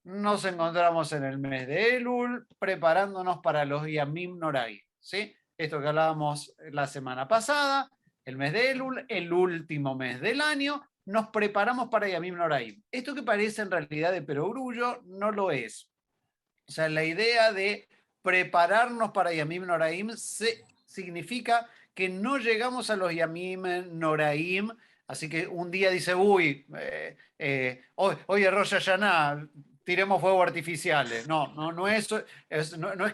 nos encontramos en el mes de Elul, preparándonos para los Yamim Noraim, ¿sí? Esto que hablábamos la semana pasada, el mes de Elul, el último mes del año, nos preparamos para Yamim Noraim. Esto que parece en realidad de perogrullo, no lo es. O sea, la idea de prepararnos para Yamim Noraim significa que no llegamos a los Yamim Noraim, así que un día dice, uy, hoy es Rosh Hashanah, tiremos fuegos artificiales. No es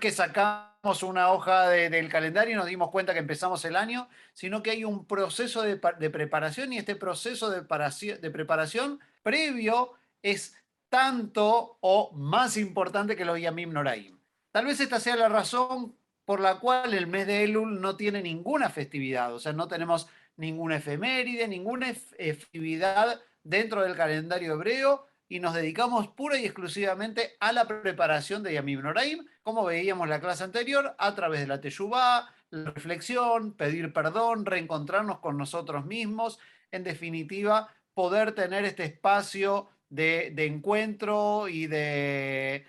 que sacamos una hoja del calendario y nos dimos cuenta que empezamos el año, sino que hay un proceso de preparación, y este proceso de preparación previo es tanto o más importante que los Yamim Noraim. Tal vez esta sea la razón por la cual el mes de Elul no tiene ninguna festividad, o sea, no tenemos ninguna efeméride, ninguna festividad dentro del calendario hebreo, y nos dedicamos pura y exclusivamente a la preparación de Yamim Noraim, como veíamos en la clase anterior, a través de la teshuvá, la reflexión, pedir perdón, reencontrarnos con nosotros mismos, en definitiva, poder tener este espacio de encuentro y de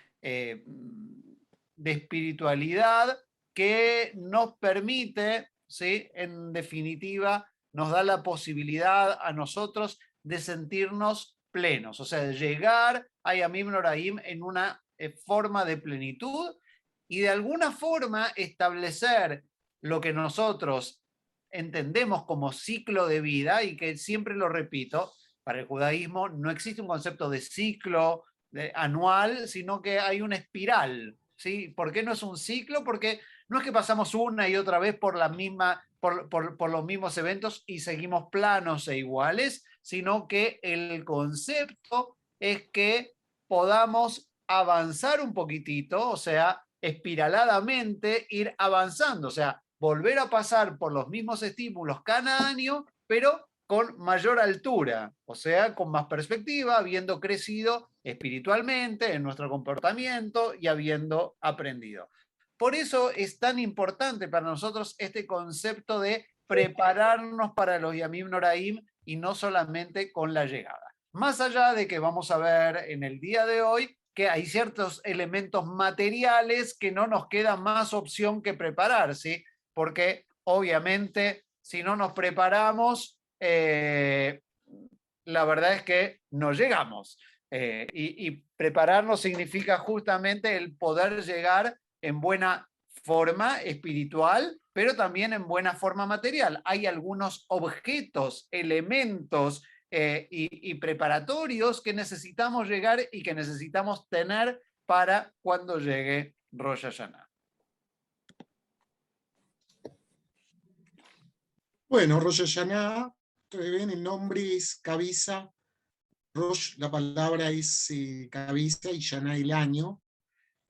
espiritualidad que nos permite, ¿sí? En definitiva, nos da la posibilidad a nosotros de sentirnos plenos, o sea, de llegar a Yamim Noraim en una forma de plenitud y de alguna forma establecer lo que nosotros entendemos como ciclo de vida, y que siempre lo repito, para el judaísmo no existe un concepto de ciclo anual, sino que hay una espiral, ¿sí? ¿Por qué no es un ciclo? Porque no es que pasamos una y otra vez por los mismos eventos y seguimos planos e iguales, sino que el concepto es que podamos avanzar un poquitito, o sea, espiraladamente ir avanzando, o sea, volver a pasar por los mismos estímulos cada año, pero con mayor altura, o sea, con más perspectiva, habiendo crecido espiritualmente en nuestro comportamiento y habiendo aprendido. Por eso es tan importante para nosotros este concepto de prepararnos para los Yamim Noraim y no solamente con la llegada. Más allá de que vamos a ver en el día de hoy que hay ciertos elementos materiales que no nos queda más opción que preparar, ¿sí? Porque obviamente si no nos preparamos, la verdad es que no llegamos. Y prepararnos significa justamente el poder llegar en buena forma espiritual, pero también en buena forma material. Hay algunos objetos, elementos y preparatorios que necesitamos llegar y que necesitamos tener para cuando llegue Rosh Hashanah. Bueno, Rosh Hashanah, ustedes ven, el nombre es cabeza, Rosh, la palabra es cabeza, y Hashanah el año.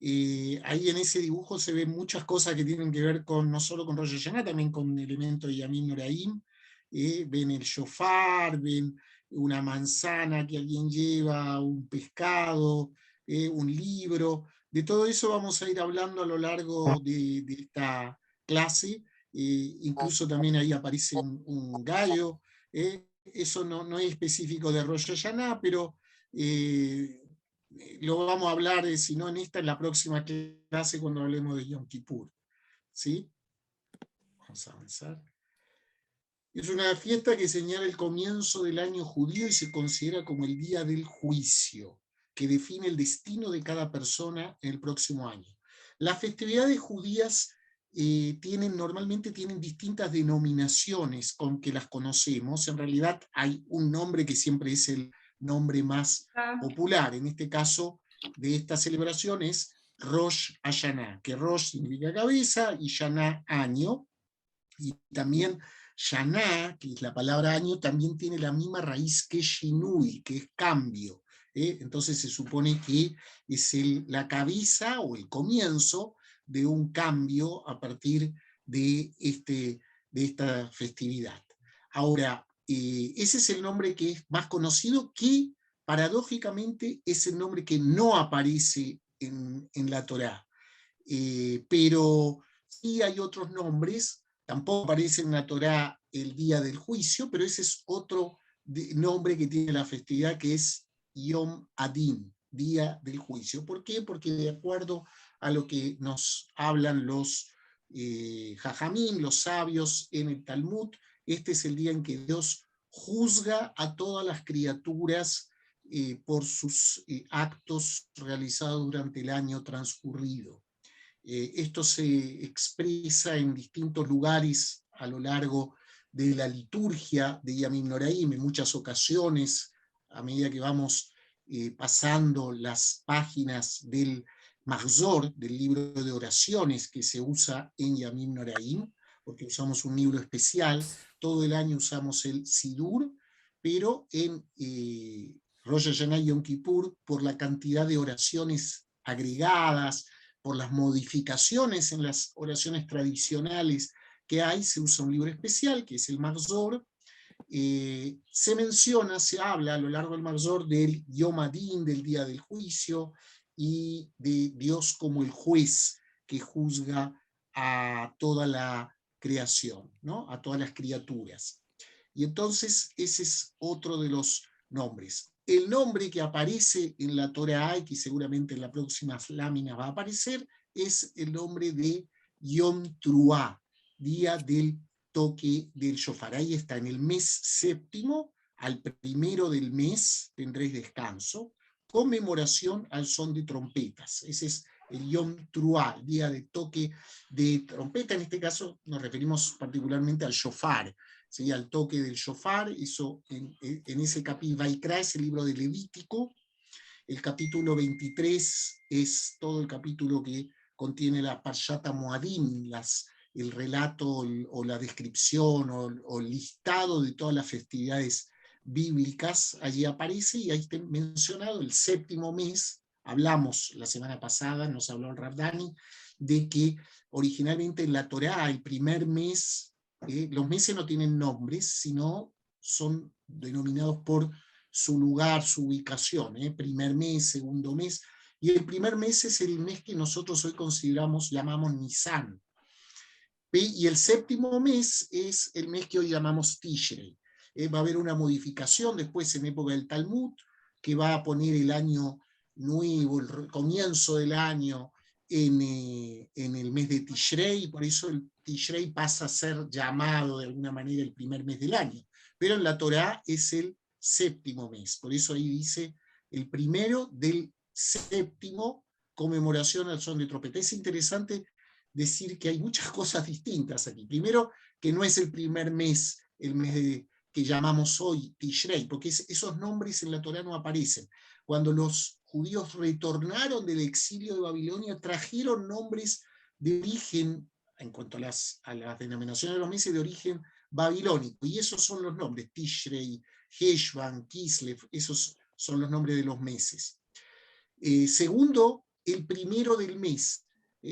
Ahí en ese dibujo se ven muchas cosas que tienen que ver con, no solo con Rosh Hashanah, también con elementos de Yamim Noraim. Ven el shofar, ven una manzana que alguien lleva, un pescado, un libro. De todo eso vamos a ir hablando a lo largo de esta clase. Incluso también ahí aparece un gallo. Eso no es específico de Rosh Hashanah, pero lo vamos a hablar, si no en esta, en la próxima clase cuando hablemos de Yom Kippur. ¿Sí? Vamos a avanzar. Es una fiesta que señala el comienzo del año judío y se considera como el día del juicio, que define el destino de cada persona en el próximo año. Las festividades judías normalmente tienen distintas denominaciones con que las conocemos. En realidad hay un nombre que siempre es el nombre más popular. En este caso de esta celebración es Rosh Hashanah, que Rosh significa cabeza y Hashanah año, y también Shana, que es la palabra año, también tiene la misma raíz que Shinui, que es cambio. Entonces se supone que es la cabeza o el comienzo de un cambio a partir de esta festividad. Ahora, ese es el nombre que es más conocido, que paradójicamente es el nombre que no aparece en la Torá. Pero sí hay otros nombres. Tampoco aparece en la Torá el día del juicio, pero ese es otro nombre que tiene la festividad, que es Yom Adin, día del juicio. ¿Por qué? Porque de acuerdo a lo que nos hablan los Jajamín, los sabios en el Talmud, este es el día en que Dios juzga a todas las criaturas por sus actos realizados durante el año transcurrido. Esto se expresa en distintos lugares a lo largo de la liturgia de Yamim Noraim, en muchas ocasiones, a medida que vamos pasando las páginas del Mahzor, del libro de oraciones que se usa en Yamim Noraim, porque usamos un libro especial, todo el año usamos el Sidur, pero en Rosh Hashanah y Yom Kippur, por la cantidad de oraciones agregadas, por las modificaciones en las oraciones tradicionales que hay, se usa un libro especial, que es el Mahzor. Se menciona, se habla a lo largo del Mahzor del Yom Adin, del día del juicio, y de Dios como el juez que juzga a toda la creación, ¿no? A todas las criaturas. Y entonces ese es otro de los nombres. El nombre que aparece en la Torah y que seguramente en las próximas láminas va a aparecer es el nombre de Yom Truah, día del toque del shofar. Ahí está, en el mes séptimo, al primero del mes tendréis descanso, conmemoración al son de trompetas. Ese es el Yom Truah, el día de toque de trompeta. En este caso nos referimos particularmente al shofar, ¿sí? Al toque del shofar. Eso en ese capítulo, Vaikra es el libro de Levítico. El capítulo 23 es todo el capítulo que contiene la Parshat Moadim, el relato o la descripción o el listado de todas las festividades bíblicas. Allí aparece y ahí está mencionado el séptimo mes. Hablamos la semana pasada, nos habló el Rav Dani, de que originalmente en la Torá el primer mes, los meses no tienen nombres, sino son denominados por su lugar, su ubicación, primer mes, segundo mes, y el primer mes es el mes que nosotros hoy consideramos, llamamos Nisan, y el séptimo mes es el mes que hoy llamamos Tishrei. Va a haber una modificación después en época del Talmud, que va a poner el año nuevo, el comienzo del año, en el mes de Tishrei, y por eso el Tishrei pasa a ser llamado de alguna manera el primer mes del año. Pero en la Torá es el séptimo mes, por eso ahí dice el primero del séptimo, conmemoración al son de trompeta. Es interesante decir que hay muchas cosas distintas aquí. Primero, que no es el primer mes, el mes que llamamos hoy Tishrei, porque esos nombres en la Torá no aparecen. Cuando los judíos retornaron del exilio de Babilonia, trajeron nombres de origen, en cuanto a las denominaciones de los meses, de origen babilónico, y esos son los nombres, Tishrei, Heshvan, Kislev, esos son los nombres de los meses. Segundo, el primero del mes.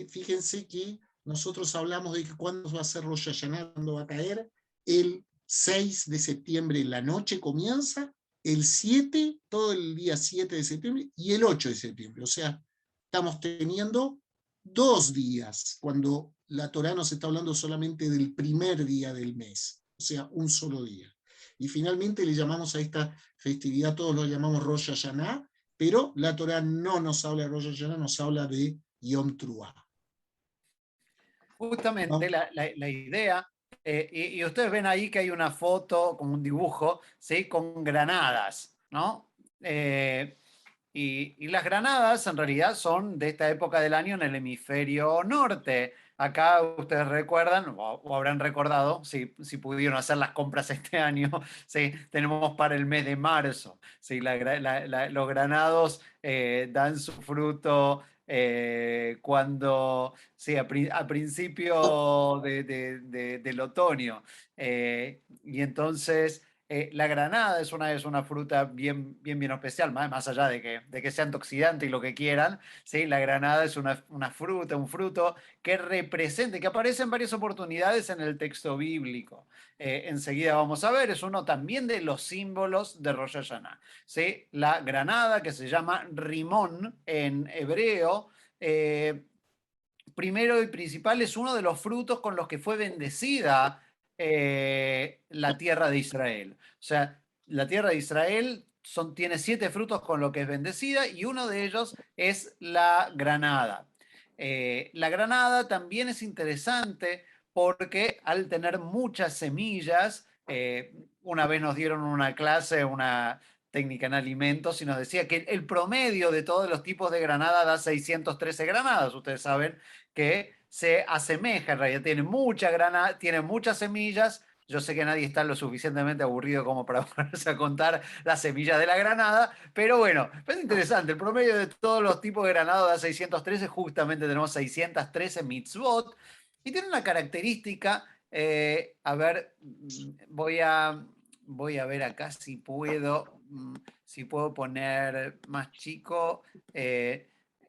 Fíjense que nosotros hablamos de que cuándo va a ser Rosh Hashanah, cuándo va a caer. El 6 de septiembre en la noche comienza, el 7, todo el día 7 de septiembre, y el 8 de septiembre. O sea, estamos teniendo 2 días, cuando la Torá nos está hablando solamente del primer día del mes, o sea, un solo día. Y finalmente le llamamos a esta festividad, todos lo llamamos Rosh Hashanah, pero la Torá no nos habla de Rosh Hashanah, nos habla de Yom Truah. Justamente la idea, y ustedes ven ahí que hay una foto, como un dibujo, ¿sí? Con granadas, ¿no? Y las granadas en realidad son de esta época del año en el hemisferio norte. Acá ustedes recuerdan, o habrán recordado, si pudieron hacer las compras este año, ¿sí? Tenemos para el mes de marzo. ¿Sí? Los granados dan su fruto cuando, sí, a principio del otoño. Y entonces la granada es una fruta bien especial, más allá de que sea antioxidante y lo que quieran, ¿sí? La granada es una fruta, un fruto que representa, que aparece en varias oportunidades en el texto bíblico. Enseguida vamos a ver, es uno también de los símbolos de Rosh Hashanah, ¿sí? La granada, que se llama rimón en hebreo, primero y principal es uno de los frutos con los que fue bendecida la tierra de Israel. O sea, la tierra de Israel tiene 7 frutos con lo que es bendecida y uno de ellos es la granada. La granada también es interesante porque al tener muchas semillas, una vez nos dieron una clase, una técnica en alimentos, y nos decía que el promedio de todos los tipos de granada da 613 granadas. Ustedes saben que se asemeja, en realidad tiene mucha granada, tiene muchas semillas. Yo sé que nadie está lo suficientemente aburrido como para ponerse a contar las semillas de la granada, pero bueno, es interesante. El promedio de todos los tipos de granada da 613, justamente tenemos 613 mitzvot, y tiene una característica, a ver, voy a ver acá si puedo poner más chico.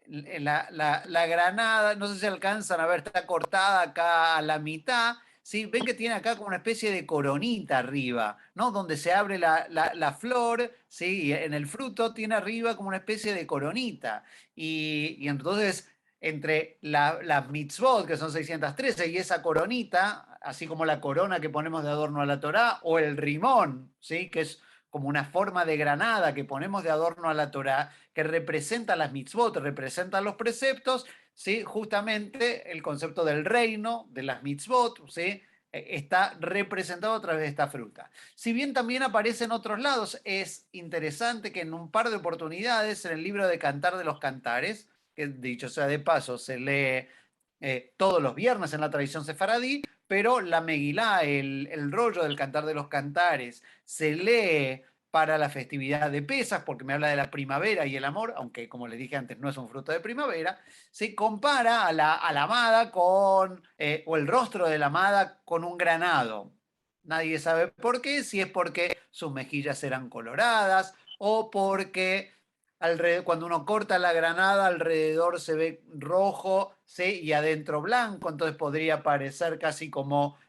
La granada, no sé si alcanzan a ver, está cortada acá a la mitad. ¿Sí? Ven que tiene acá como una especie de coronita arriba, ¿no? Donde se abre la flor, ¿sí? Y en el fruto tiene arriba como una especie de coronita. Y entonces, entre las mitzvot, que son 613, y esa coronita, así como la corona que ponemos de adorno a la Torá, o el rimón, ¿sí? Que es como una forma de granada que ponemos de adorno a la Torá, que representa las mitzvot, representa los preceptos, ¿sí? Justamente el concepto del reino, de las mitzvot, ¿sí? Está representado a través de esta fruta. Si bien también aparece en otros lados, es interesante que en un par de oportunidades en el libro de Cantar de los Cantares, que dicho sea de paso, se lee todos los viernes en la tradición sefaradí, pero la Megilá, el rollo del Cantar de los Cantares, se lee para la festividad de Pesas, porque me habla de la primavera y el amor, aunque como les dije antes no es un fruto de primavera. Se compara a la amada con, o el rostro de la amada con un granado. Nadie sabe por qué, si es porque sus mejillas eran coloradas o porque cuando uno corta la granada alrededor se ve rojo, ¿sí? Y adentro blanco, entonces podría parecer casi como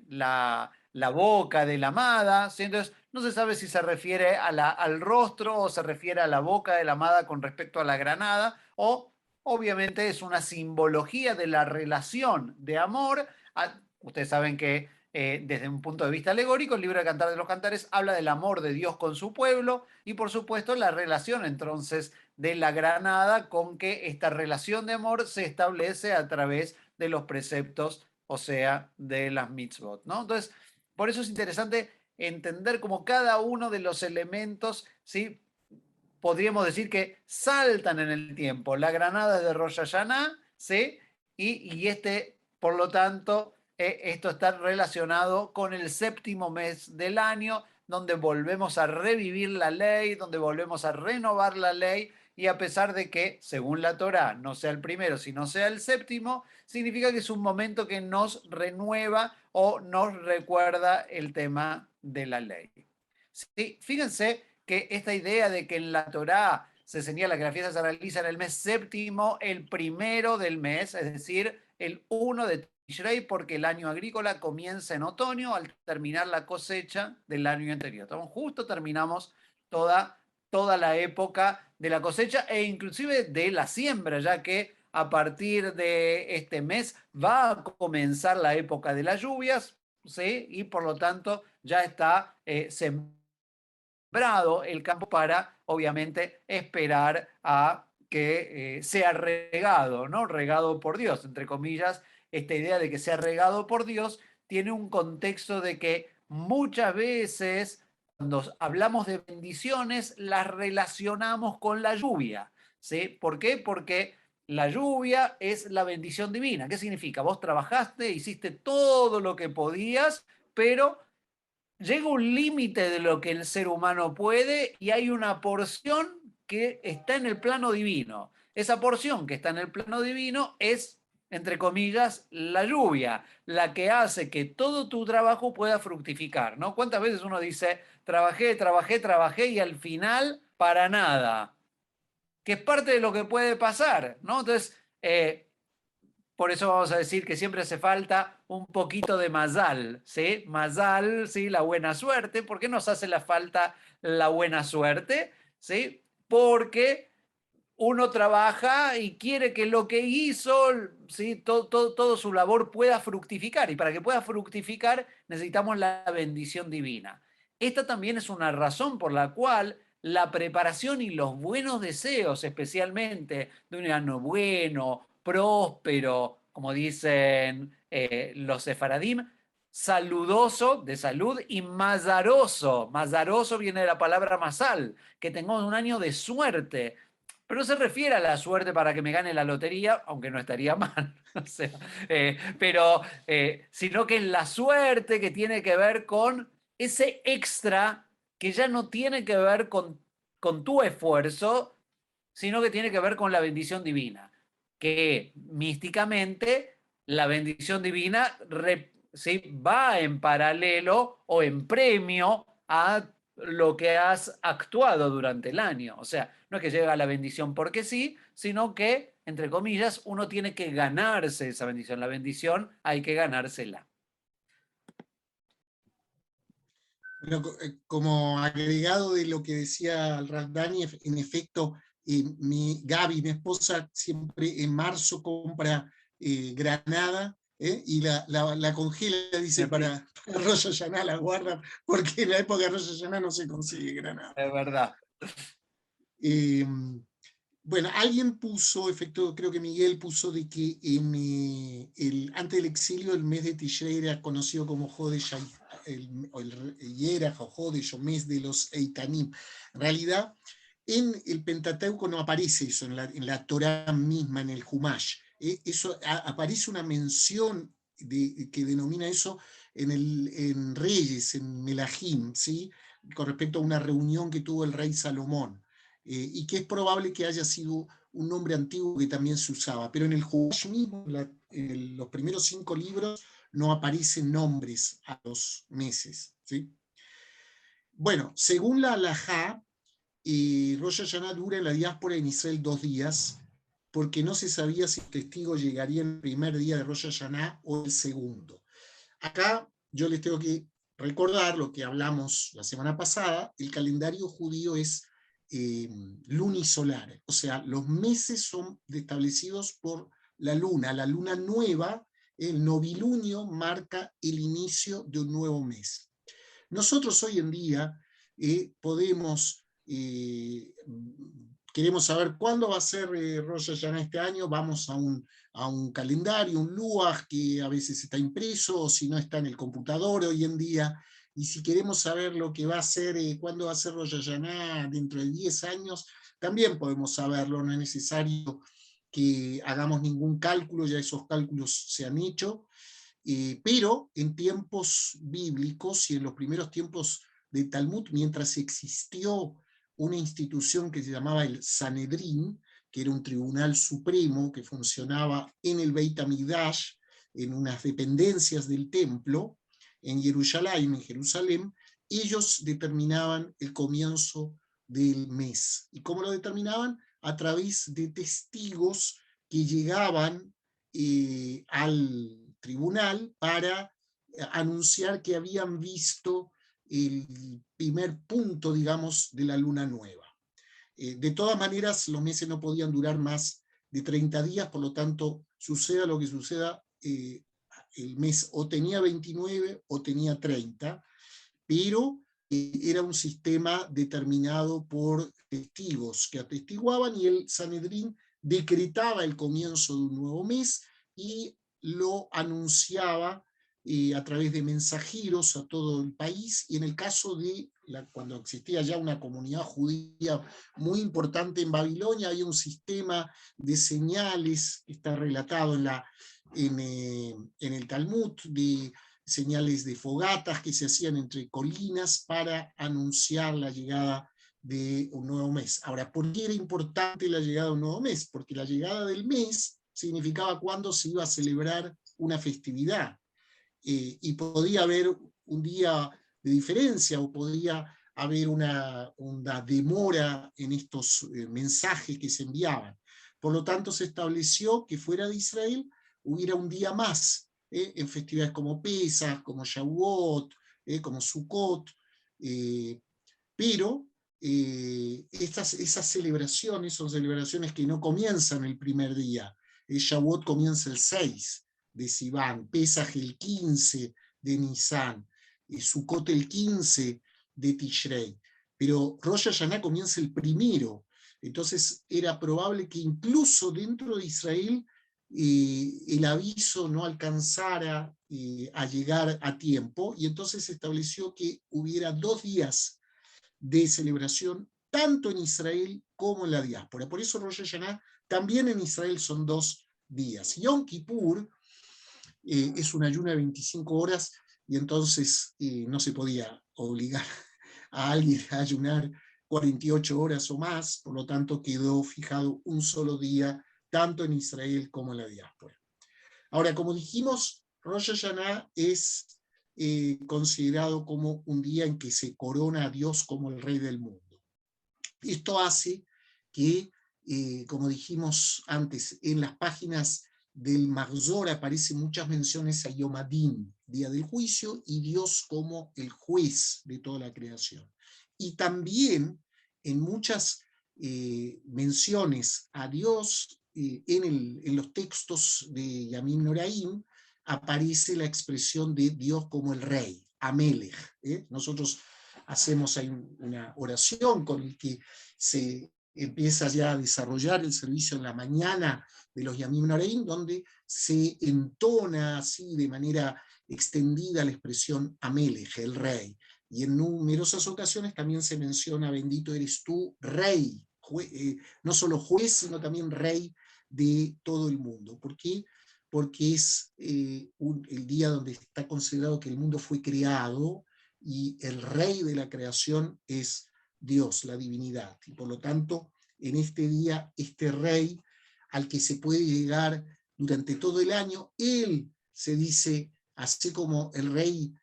la boca de la amada, ¿sí? Entonces no se sabe si se refiere al rostro o se refiere a la boca de la amada con respecto a la granada, o obviamente es una simbología de la relación de amor. Ustedes saben que desde un punto de vista alegórico, el libro de Cantar de los Cantares habla del amor de Dios con su pueblo y por supuesto la relación entonces de la granada con que esta relación de amor se establece a través de los preceptos, o sea, de las mitzvot, ¿no? Entonces, por eso es interesante entender cómo cada uno de los elementos, ¿sí? Podríamos decir que saltan en el tiempo. La granada es de Rosh Hashanah, ¿sí? Y por lo tanto, esto está relacionado con el séptimo mes del año, donde volvemos a revivir la ley, donde volvemos a renovar la ley, y a pesar de que, según la Torá, no sea el primero, sino sea el séptimo, significa que es un momento que nos renueva o nos recuerda el tema de la ley. Sí, fíjense que esta idea de que en la Torá se señala que la fiesta se realiza en el mes séptimo, el primero del mes, es decir, el 1 de Tishrei, porque el año agrícola comienza en otoño al terminar la cosecha del año anterior. Entonces, justo terminamos toda la época de la cosecha e inclusive de la siembra, ya que a partir de este mes va a comenzar la época de las lluvias, ¿sí? Y por lo tanto ya está sembrado el campo para, obviamente, esperar a que sea regado, ¿no? Regado por Dios, entre comillas. Esta idea de que sea regado por Dios tiene un contexto de que muchas veces cuando hablamos de bendiciones las relacionamos con la lluvia, ¿sí? ¿Por qué? Porque la lluvia es la bendición divina. ¿Qué significa? Vos trabajaste, hiciste todo lo que podías, pero llega un límite de lo que el ser humano puede y hay una porción que está en el plano divino. Esa porción que está en el plano divino es, entre comillas, la lluvia, la que hace que todo tu trabajo pueda fructificar, ¿no? ¿Cuántas veces uno dice, trabajé, trabajé, trabajé y al final para nada? Que es parte de lo que puede pasar, ¿no? Entonces, por eso vamos a decir que siempre hace falta un poquito de mazal, ¿sí? Mazal, ¿sí? La buena suerte. ¿Por qué nos hace la falta la buena suerte? ¿Sí? Porque uno trabaja y quiere que lo que hizo, ¿sí? Todo su labor pueda fructificar. Y para que pueda fructificar necesitamos la bendición divina. Esta también es una razón por la cual la preparación y los buenos deseos, especialmente de un año bueno, próspero, como dicen los sefaradim, saludoso, de salud, y mazaroso. Mazaroso viene de la palabra masal, que tengamos un año de suerte. Pero no se refiere a la suerte para que me gane la lotería, aunque no estaría mal. O sea, sino que es la suerte que tiene que ver con ese extra que ya no tiene que ver con tu esfuerzo, sino que tiene que ver con la bendición divina. Que místicamente la bendición divina ¿sí? va en paralelo o en premio a lo que has actuado durante el año. O sea, no es que llega la bendición porque sí, sino que, entre comillas, uno tiene que ganarse esa bendición. La bendición hay que ganársela. Bueno, como agregado de lo que decía el Razdani, en efecto, Gaby, mi esposa, siempre en marzo compra granada, y la congela, dice, para Rosh Hashanah, la guarda, porque en la época de Rosh Hashanah no se consigue granada. Es verdad. Bueno, alguien puso, efecto, creo que Miguel puso, de que antes del exilio el mes de Tishrei era conocido como Jodesh, y era Jodesh o mes de los Eitanim. En realidad, en el Pentateuco no aparece eso, en la Torá misma, en el Humash. Eso aparece una mención que denomina eso en Reyes, en Melahim, ¿sí? Con respecto a una reunión que tuvo el rey Salomón. Y que es probable que haya sido un nombre antiguo que también se usaba, pero en el Humash mismo, en los primeros 5 libros, no aparecen nombres a los meses, ¿sí? Bueno, según la halajá, Rosh Hashanah dura en la diáspora en Israel 2 días, porque no se sabía si el testigo llegaría el primer día de Rosh Hashanah o el segundo. Acá yo les tengo que recordar lo que hablamos la semana pasada: el calendario judío es lunisolar, o sea, los meses son establecidos por la luna nueva, el novilunio marca el inicio de un nuevo mes. Nosotros hoy en día queremos saber cuándo va a ser Rosh Hashanah este año, vamos a un calendario, un luaj que a veces está impreso, o si no está en el computador hoy en día, y si queremos saber lo que va a ser, cuándo va a ser Rosh Hashanah dentro de 10 años, también podemos saberlo, no es necesario que hagamos ningún cálculo, ya esos cálculos se han hecho. Pero en tiempos bíblicos y en los primeros tiempos de Talmud, mientras existió una institución que se llamaba el Sanedrín, que era un tribunal supremo que funcionaba en el Beit HaMikdash, en unas dependencias del templo, en Jerusalén, ellos determinaban el comienzo del mes. ¿Y cómo lo determinaban? A través de testigos que llegaban al tribunal para anunciar que habían visto el primer punto, digamos, de la luna nueva. De todas maneras, los meses no podían durar más de 30 días, por lo tanto, suceda lo que suceda, el mes o tenía 29 o tenía 30, pero era un sistema determinado por testigos que atestiguaban, y el Sanedrín decretaba el comienzo de un nuevo mes y lo anunciaba a través de mensajeros a todo el país. Y en el caso de cuando existía ya una comunidad judía muy importante en Babilonia, había un sistema de señales que está relatado en el Talmud, de señales de fogatas que se hacían entre colinas para anunciar la llegada de un nuevo mes. Ahora, ¿por qué era importante la llegada de un nuevo mes? Porque la llegada del mes significaba cuándo se iba a celebrar una festividad, y podía haber un día de diferencia, o podía haber una demora en estos mensajes que se enviaban. Por lo tanto, se estableció que fuera de Israel hubiera un día más, en festividades como Pesach, como Shavuot, como Sukkot, pero esas celebraciones son celebraciones que no comienzan el primer día. Shavuot comienza el 6 de Sivan, Pesach el 15 de Nisan, Sukkot el 15 de Tishrei. pero Rosh Hashanah comienza el primero. Entonces era probable que incluso dentro de Israel el aviso no alcanzara a llegar a tiempo, y entonces se estableció que hubiera 2 días de celebración, tanto en Israel como en la diáspora. Por eso Rosh Hashanah también en Israel son 2 días. Yom Kippur es un ayuno de 25 horas, y entonces no se podía obligar a alguien a ayunar 48 horas o más, por lo tanto quedó fijado un solo día, tanto en Israel como en la diáspora. Ahora, como dijimos, Rosh Hashanah es considerado como un día en que se corona a Dios como el Rey del mundo. Esto hace que, como dijimos antes, en las páginas del Marzor aparecen muchas menciones a Yom Hadin, día del juicio, y Dios como el juez de toda la creación. Y también en muchas menciones a Dios en los textos de Yamim Noraim aparece la expresión de Dios como el rey, Amelech. Nosotros hacemos ahí una oración con la que se empieza ya a desarrollar el servicio en la mañana de los Yamim Noraim, donde se entona así de manera extendida la expresión Amelech, el rey. Y en numerosas ocasiones también se menciona, bendito eres tú, rey, no solo juez, sino también rey de todo el mundo. ¿Por qué? Porque es el día donde está considerado que el mundo fue creado, y el rey de la creación es Dios, la divinidad. Y por lo tanto, en este día, este rey al que se puede llegar durante todo el año, él se dice, así como el rey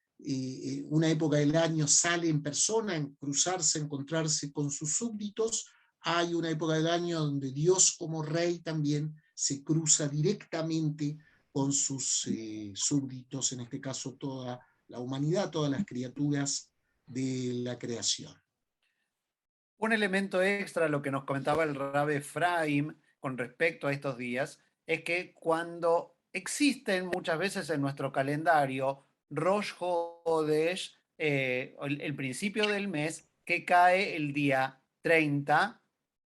una época del año sale en persona, en cruzarse, encontrarse con sus súbditos, hay una época del año donde Dios como rey también se cruza directamente con sus súbditos, en este caso toda la humanidad, todas las criaturas de la creación. Un elemento extra, lo que nos comentaba el Rabbi Efraim con respecto a estos días, es que cuando existen muchas veces en nuestro calendario Rosh Hodesh, el principio del mes, que cae el día 30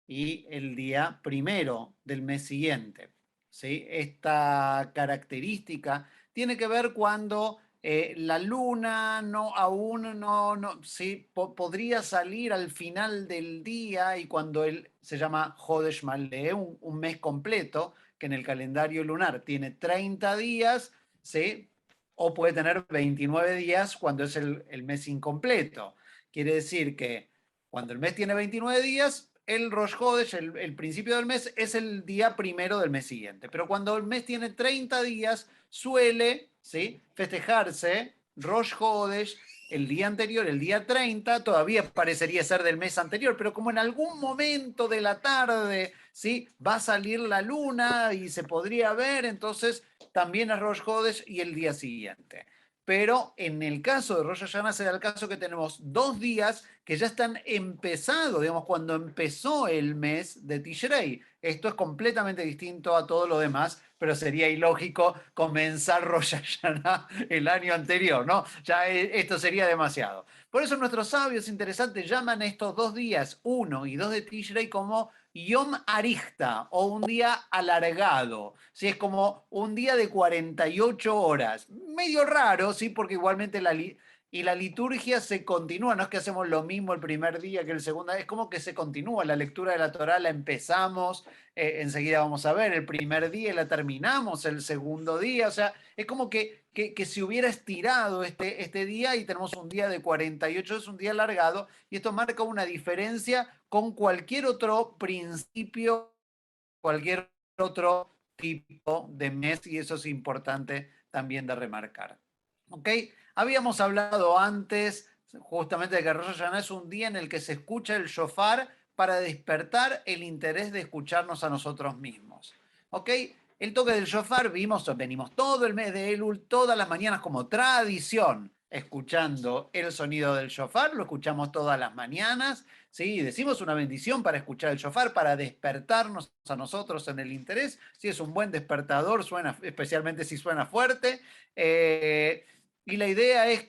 y el día primero del mes siguiente. ¿Sí? Esta característica tiene que ver cuando la luna aún no sí, podría salir al final del día, y cuando él se llama Hodesh Malé, un mes completo, que en el calendario lunar tiene 30 días, ¿sí? O puede tener 29 días cuando es el mes incompleto. Quiere decir que cuando el mes tiene 29 días, el Rosh Hodesh, el principio del mes, es el día primero del mes siguiente. Pero cuando el mes tiene 30 días, suele, ¿sí?, festejarse Rosh Hodesh el día anterior, el día 30, todavía parecería ser del mes anterior, pero como en algún momento de la tarde, ¿sí?, va a salir la luna y se podría ver, entonces también es Rosh Hodesh y el día siguiente. Pero en el caso de Rosh Hashanah se da el caso que tenemos 2 días que ya están empezados, digamos, cuando empezó el mes de Tishrei. Esto es completamente distinto a todo lo demás, pero sería ilógico comenzar Rosh Hashanah el año anterior, ¿no? Ya esto sería demasiado. Por eso nuestros sabios interesantes llaman estos 2 días, 1 y 2 de Tishrei, como Yom Arichta, o un día alargado. ¿Sí? Es como un día de 48 horas. Medio raro, ¿sí? Porque igualmente la liturgia se continúa, no es que hacemos lo mismo el primer día que el segundo, es como que se continúa. La lectura de la Torá la empezamos, enseguida vamos a ver, el primer día y la terminamos el segundo día. O sea, es como que se hubiera estirado este día, y tenemos un día de 48, es un día alargado, y esto marca una diferencia con cualquier otro principio, cualquier otro tipo de mes, y eso es importante también de remarcar. ¿Ok? Habíamos hablado antes justamente de que Rosh Hashanah es un día en el que se escucha el shofar para despertar el interés de escucharnos a nosotros mismos. ¿Ok? El toque del shofar, venimos todo el mes de Elul, todas las mañanas como tradición, escuchando el sonido del shofar, lo escuchamos todas las mañanas, ¿sí? Decimos una bendición para escuchar el shofar, para despertarnos a nosotros en el interés. Si es un buen despertador, suena, especialmente si suena fuerte. Y la idea es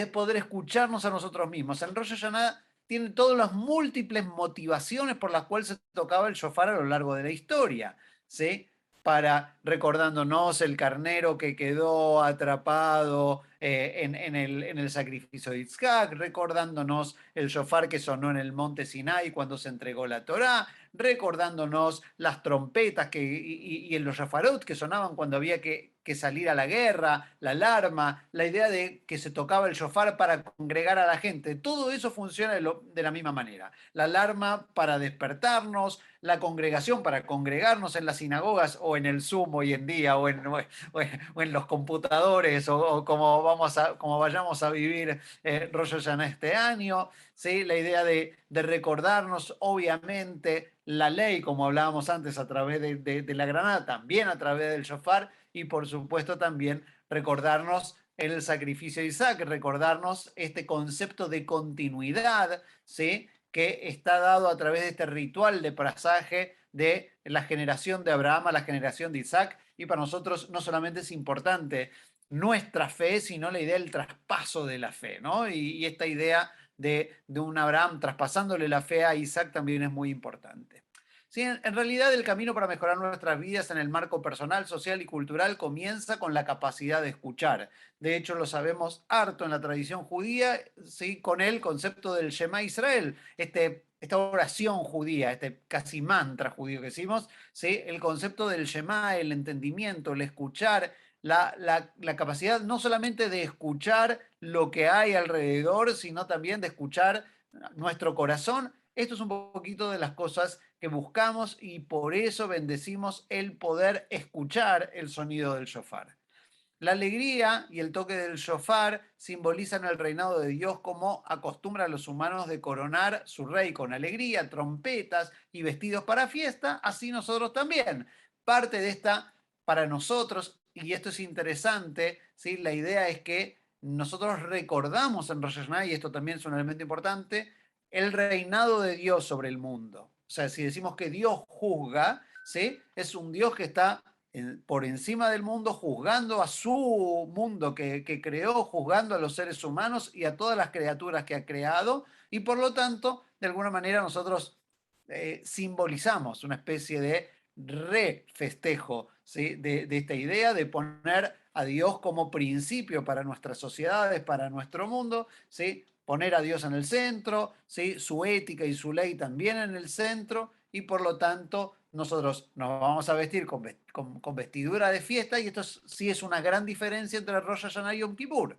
poder escucharnos a nosotros mismos. En Rosh Hashanah tiene todas las múltiples motivaciones por las cuales se tocaba el shofar a lo largo de la historia, ¿sí? Para recordándonos el carnero que quedó atrapado en el sacrificio de Isaac, recordándonos el shofar que sonó en el monte Sinai cuando se entregó la Torá, recordándonos las trompetas y los shafarot que sonaban cuando había que salir a la guerra, la alarma, la idea de que se tocaba el shofar para congregar a la gente. Todo eso funciona de la misma manera. La alarma para despertarnos, la congregación para congregarnos en las sinagogas o en el Zoom hoy en día o en los computadores o como vayamos a vivir Rosh Hashanah este año. ¿Sí? La idea de recordarnos, obviamente, la ley, como hablábamos antes, a través de la granada, también a través del shofar, y por supuesto también recordarnos el sacrificio de Isaac, recordarnos este concepto de continuidad, ¿sí? Que está dado a través de este ritual de pasaje de la generación de Abraham a la generación de Isaac, y para nosotros no solamente es importante nuestra fe, sino la idea del traspaso de la fe, ¿no? Y esta idea de un Abraham traspasándole la fe a Isaac también es muy importante. Sí, en realidad el camino para mejorar nuestras vidas en el marco personal, social y cultural comienza con la capacidad de escuchar. De hecho, lo sabemos harto en la tradición judía, ¿sí? Con el concepto del Shema Israel, esta oración judía, este casi mantra judío que decimos, ¿sí? El concepto del Shema, el entendimiento, el escuchar, la capacidad no solamente de escuchar lo que hay alrededor, sino también de escuchar nuestro corazón. Esto es un poquito de las cosas que buscamos y por eso bendecimos el poder escuchar el sonido del shofar. La alegría y el toque del shofar simbolizan el reinado de Dios como acostumbra a los humanos de coronar su rey con alegría, trompetas y vestidos para fiesta, así nosotros también. Parte de esta, para nosotros, y esto es interesante, ¿sí? La idea es que nosotros recordamos en Rosh Hashanah, y esto también es un elemento importante, el reinado de Dios sobre el mundo. O sea, si decimos que Dios juzga, ¿sí? Es un Dios que está por encima del mundo, juzgando a su mundo que creó, juzgando a los seres humanos y a todas las criaturas que ha creado, y por lo tanto, de alguna manera nosotros simbolizamos una especie de refestejo, ¿sí? De esta idea de poner a Dios como principio para nuestras sociedades, para nuestro mundo, ¿sí? Poner a Dios en el centro, ¿sí? Su ética y su ley también en el centro, y por lo tanto nosotros nos vamos a vestir con vestidura de fiesta, y esto sí es una gran diferencia entre Rosh Hashanah y Yom Kippur.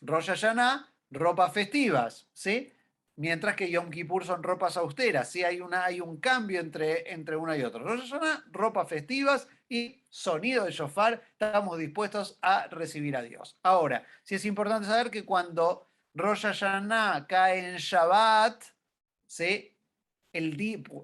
Rosh Hashanah, ropas festivas, ¿sí? Mientras que Yom Kippur son ropas austeras, ¿sí? Hay un cambio entre una y otra. Rosh Hashanah, ropas festivas y sonido de shofar, estamos dispuestos a recibir a Dios. Ahora, sí es importante saber que cuando Rosh Hashanah cae en Shabbat, ¿sí?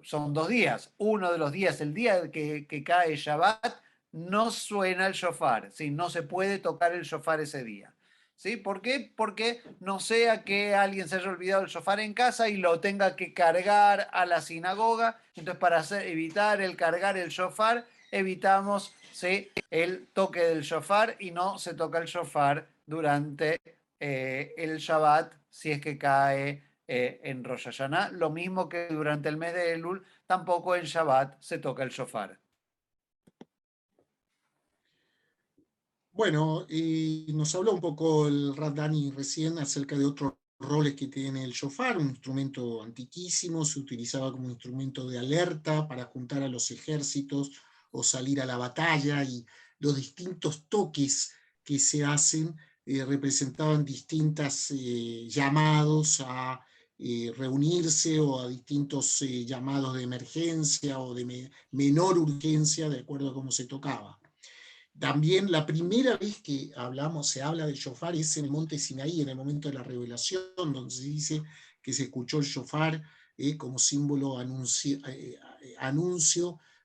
Son 2 días. Uno de los días, el día que cae Shabbat, no suena el shofar, ¿sí? No se puede tocar el shofar ese día. ¿Sí? ¿Por qué? Porque no sea que alguien se haya olvidado el shofar en casa y lo tenga que cargar a la sinagoga. Entonces, para evitar el cargar el shofar, evitamos, ¿sí? El toque del shofar, y no se toca el shofar durante el Shabbat si es que cae en Rosh Hashanah. Lo mismo que durante el mes de Elul, tampoco en Shabbat se toca el shofar. Bueno, nos habló un poco el Rav Dani recién acerca de otros roles que tiene el shofar, un instrumento antiquísimo, se utilizaba como instrumento de alerta para juntar a los ejércitos o salir a la batalla, y los distintos toques que se hacen representaban distintos llamados a reunirse, o a distintos llamados de emergencia o de menor urgencia, de acuerdo a cómo se tocaba. También la primera vez que se habla del shofar es en el monte Sinaí, en el momento de la revelación, donde se dice que se escuchó el shofar como símbolo anuncio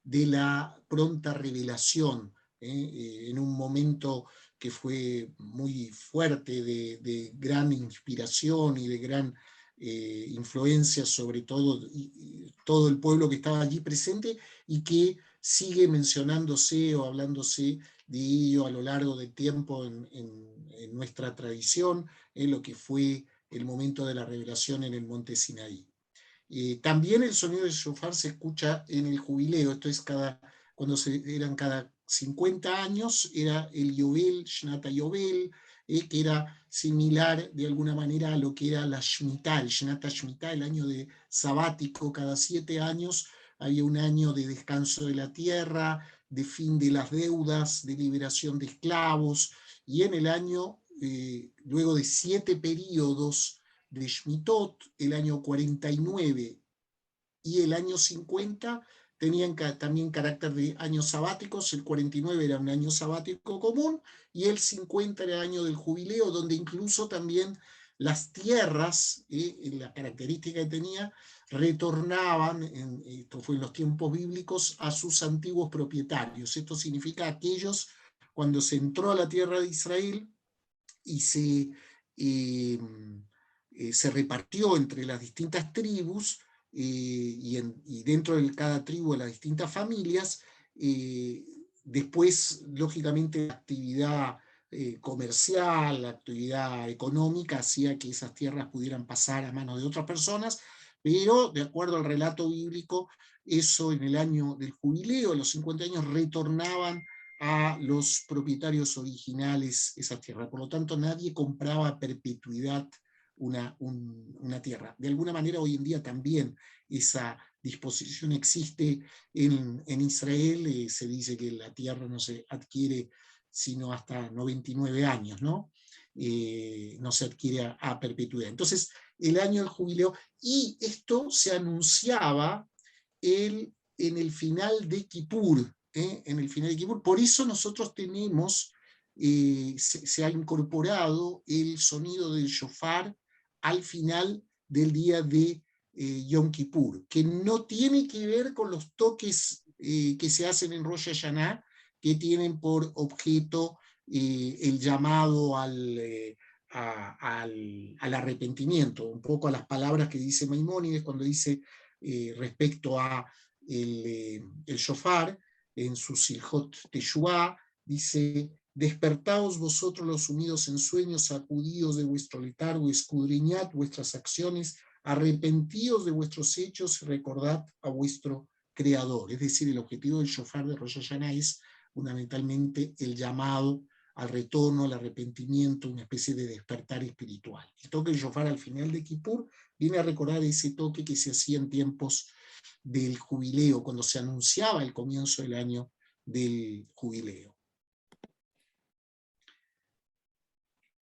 de la pronta revelación, en un momento que fue muy fuerte, de gran inspiración y de gran influencia sobre todo el pueblo que estaba allí presente, y que sigue mencionándose o hablándose de ello a lo largo del tiempo en nuestra tradición, en lo que fue el momento de la revelación en el monte Sinaí. También el sonido del shofar se escucha en el jubileo, esto es eran cada 50 años, era el Yobel, Shnata Yobel, que era similar de alguna manera a lo que era la Shemitah, el Shnata Shemitah, el año de sabático. Cada 7 años había un año de descanso de la tierra, de fin de las deudas, de liberación de esclavos, y en el año, luego de 7 periodos de Shmitot, el año 49 y el año 50 tenían también carácter de años sabáticos. El 49 era un año sabático común y el 50 era el año del jubileo, donde incluso también las tierras, la característica que tenía, retornaban, esto fue en los tiempos bíblicos, a sus antiguos propietarios. Esto significa aquellos, cuando se entró a la tierra de Israel y se repartió entre las distintas tribus, y dentro de cada tribu de las distintas familias, después, lógicamente, la actividad comercial, la actividad económica hacía que esas tierras pudieran pasar a manos de otras personas, pero de acuerdo al relato bíblico, eso en el año del jubileo, a los 50 años, retornaban a los propietarios originales esa tierra. Por lo tanto, nadie compraba a perpetuidad una tierra. De alguna manera, hoy en día también esa disposición existe en Israel. Se dice que la tierra no se adquiere sino hasta 99 años, ¿no? No se adquiere a perpetuidad. Entonces, el año del jubileo, y esto se anunciaba en el final de Kippur, en el final de Kippur. Por eso nosotros tenemos, se ha incorporado el sonido del shofar al final del día de Yom Kippur, que no tiene que ver con los toques que se hacen en Rosh Hashanah, que tienen por objeto el llamado al arrepentimiento, un poco a las palabras que dice Maimónides cuando dice respecto a el shofar, en su Silhot Teshuvah, dice: despertaos vosotros los sumidos en sueños, sacudíos de vuestro letargo, escudriñad vuestras acciones, arrepentíos de vuestros hechos y recordad a vuestro Creador. Es decir, el objetivo del shofar de Rosh Hashanah es fundamentalmente el llamado al retorno, al arrepentimiento, una especie de despertar espiritual. El toque del shofar al final de Kippur viene a recordar ese toque que se hacía en tiempos del jubileo, cuando se anunciaba el comienzo del año del jubileo.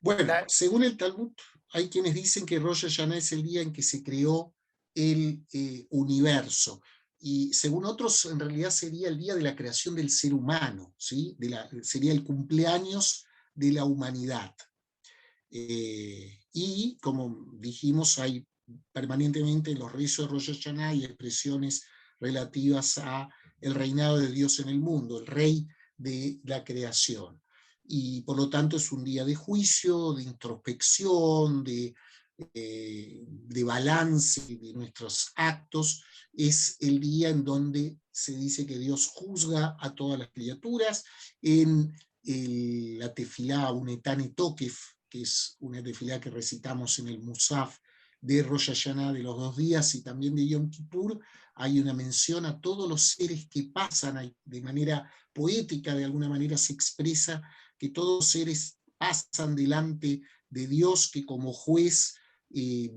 Bueno, según el Talmud, hay quienes dicen que Rosh Hashanah es el día en que se creó el universo, y según otros, en realidad sería el día de la creación del ser humano, ¿sí? Sería el cumpleaños de la humanidad. Y como dijimos, hay permanentemente en los rezos de Rosh Hashanah y expresiones relativas a el reinado de Dios en el mundo, el rey de la creación. Y por lo tanto es un día de juicio, de introspección, de balance de nuestros actos. Es el día en donde se dice que Dios juzga a todas las criaturas. En la tefilá Unetane Tokef, que es una tefilá que recitamos en el Musaf de Rosh Hashanah de los 2 días y también de Yom Kippur, hay una mención a todos los seres que pasan de manera poética, de alguna manera se expresa que todos los seres pasan delante de Dios, que como juez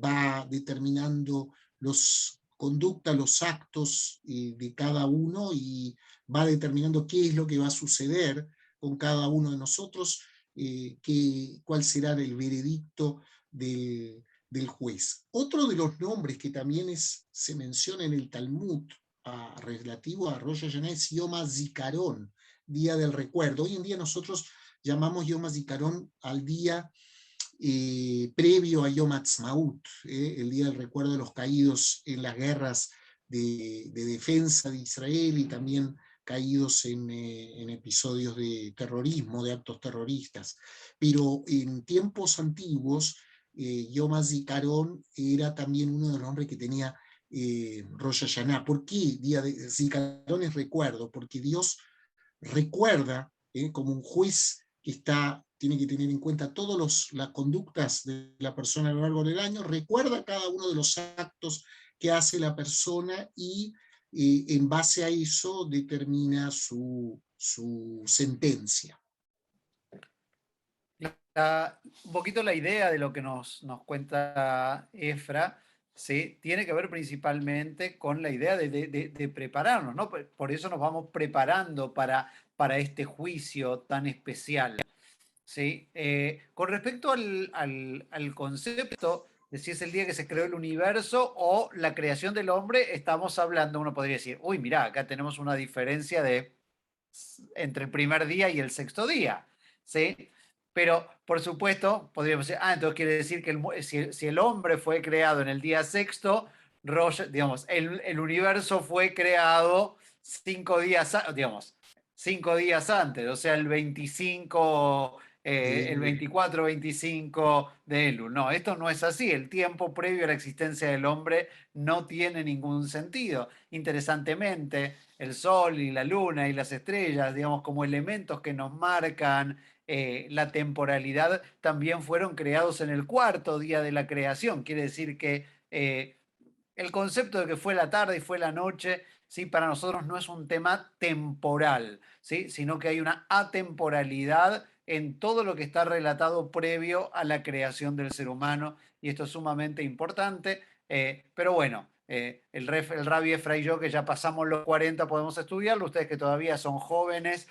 va determinando los conductas, los actos de cada uno, y va determinando qué es lo que va a suceder con cada uno de nosotros, cuál será el veredicto del juez. Otro de los nombres que también se menciona en el Talmud relativo a Rosh Hashanah es Yom HaZikaron, día del recuerdo. Hoy en día nosotros llamamos Yom HaZikaron al día previo a Yom Ha'atzmaut, el día del recuerdo de los caídos en las guerras de defensa de Israel, y también caídos en episodios de terrorismo, de actos terroristas. Pero en tiempos antiguos, Yom HaZikaron era también uno de los nombres que tenía Rosh Hashanah. ¿Por qué día de Zikaron es recuerdo? Porque Dios recuerda como un juez que tiene que tener en cuenta todas las conductas de la persona a lo largo del año, recuerda cada uno de los actos que hace la persona y en base a eso determina su sentencia. Un poquito la idea de lo que nos cuenta Efra, ¿sí? Tiene que ver principalmente con la idea de prepararnos, ¿no? Por eso nos vamos preparando para este juicio tan especial, ¿sí? Con respecto al concepto de si es el día que se creó el universo o la creación del hombre, estamos hablando, uno podría decir, uy, mirá, acá tenemos una diferencia entre el primer día y el sexto día, ¿sí? Pero, por supuesto, podríamos decir, entonces quiere decir que si el hombre fue creado en el día sexto, digamos, el universo fue creado 5 días, digamos, 5 días antes, o sea, el 24-25 de Elul. No, esto no es así. El tiempo previo a la existencia del hombre no tiene ningún sentido. Interesantemente, el sol y la luna y las estrellas, digamos, como elementos que nos marcan la temporalidad, también fueron creados en el cuarto día de la creación. Quiere decir que el concepto de que fue la tarde y fue la noche, ¿sí? Para nosotros no es un tema temporal, ¿sí? Sino que hay una atemporalidad en todo lo que está relatado previo a la creación del ser humano, y esto es sumamente importante, pero bueno, el Rabbi Efra y yo, que ya pasamos los 40, podemos estudiarlo. Ustedes que todavía son jóvenes,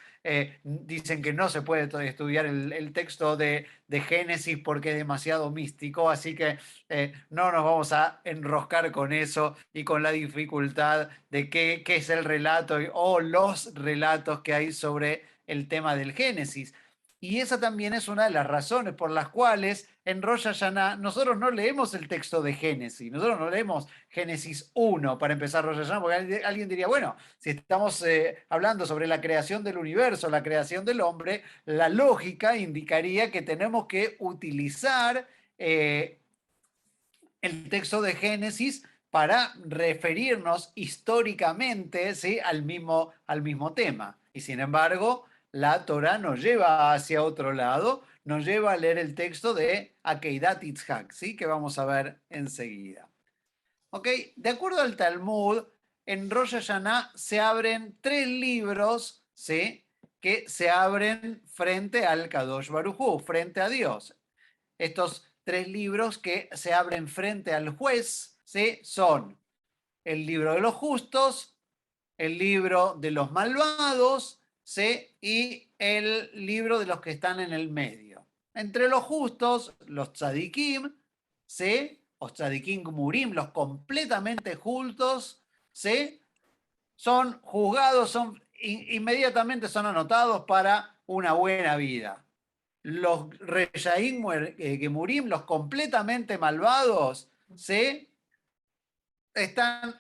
dicen que no se puede estudiar el texto de Génesis porque es demasiado místico, así que no nos vamos a enroscar con eso y con la dificultad de qué es el relato o los relatos que hay sobre el tema del Génesis. Y esa también es una de las razones por las cuales en Rosh Hashanah nosotros no leemos el texto de Génesis, nosotros no leemos Génesis 1 para empezar Rosh Hashanah, porque alguien diría, bueno, si estamos hablando sobre la creación del universo, la creación del hombre, la lógica indicaría que tenemos que utilizar el texto de Génesis para referirnos históricamente, ¿sí? al mismo tema. Y sin embargo, la Torah nos lleva hacia otro lado, nos lleva a leer el texto de Akeidat Yitzhak, ¿sí? Que vamos a ver enseguida. ¿Ok? De acuerdo al Talmud, en Rosh Hashanah se abren 3 libros, ¿sí? Que se abren frente al Kadosh Baruj Hu, frente a Dios. Estos 3 libros que se abren frente al juez, ¿sí? Son el libro de los justos, el libro de los malvados, ¿sí? Y el libro de los que están en el medio. Entre los justos, los tzadikim, ¿sí? Los tzadikim murim, los completamente justos, ¿sí? Son juzgados, inmediatamente son anotados para una buena vida. Los Reyaim Gemurim, los completamente malvados, ¿sí? Están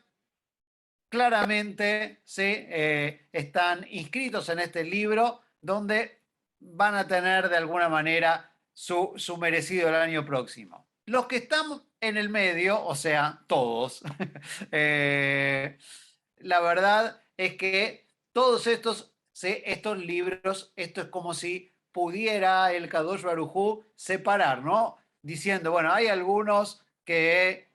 claramente, ¿sí? Están inscritos en este libro donde van a tener de alguna manera su merecido el año próximo. Los que están en el medio, o sea, todos, la verdad es que todos estos libros, esto es como si pudiera el Kadosh Baruj Hu separar, ¿no? Diciendo, bueno, hay algunos que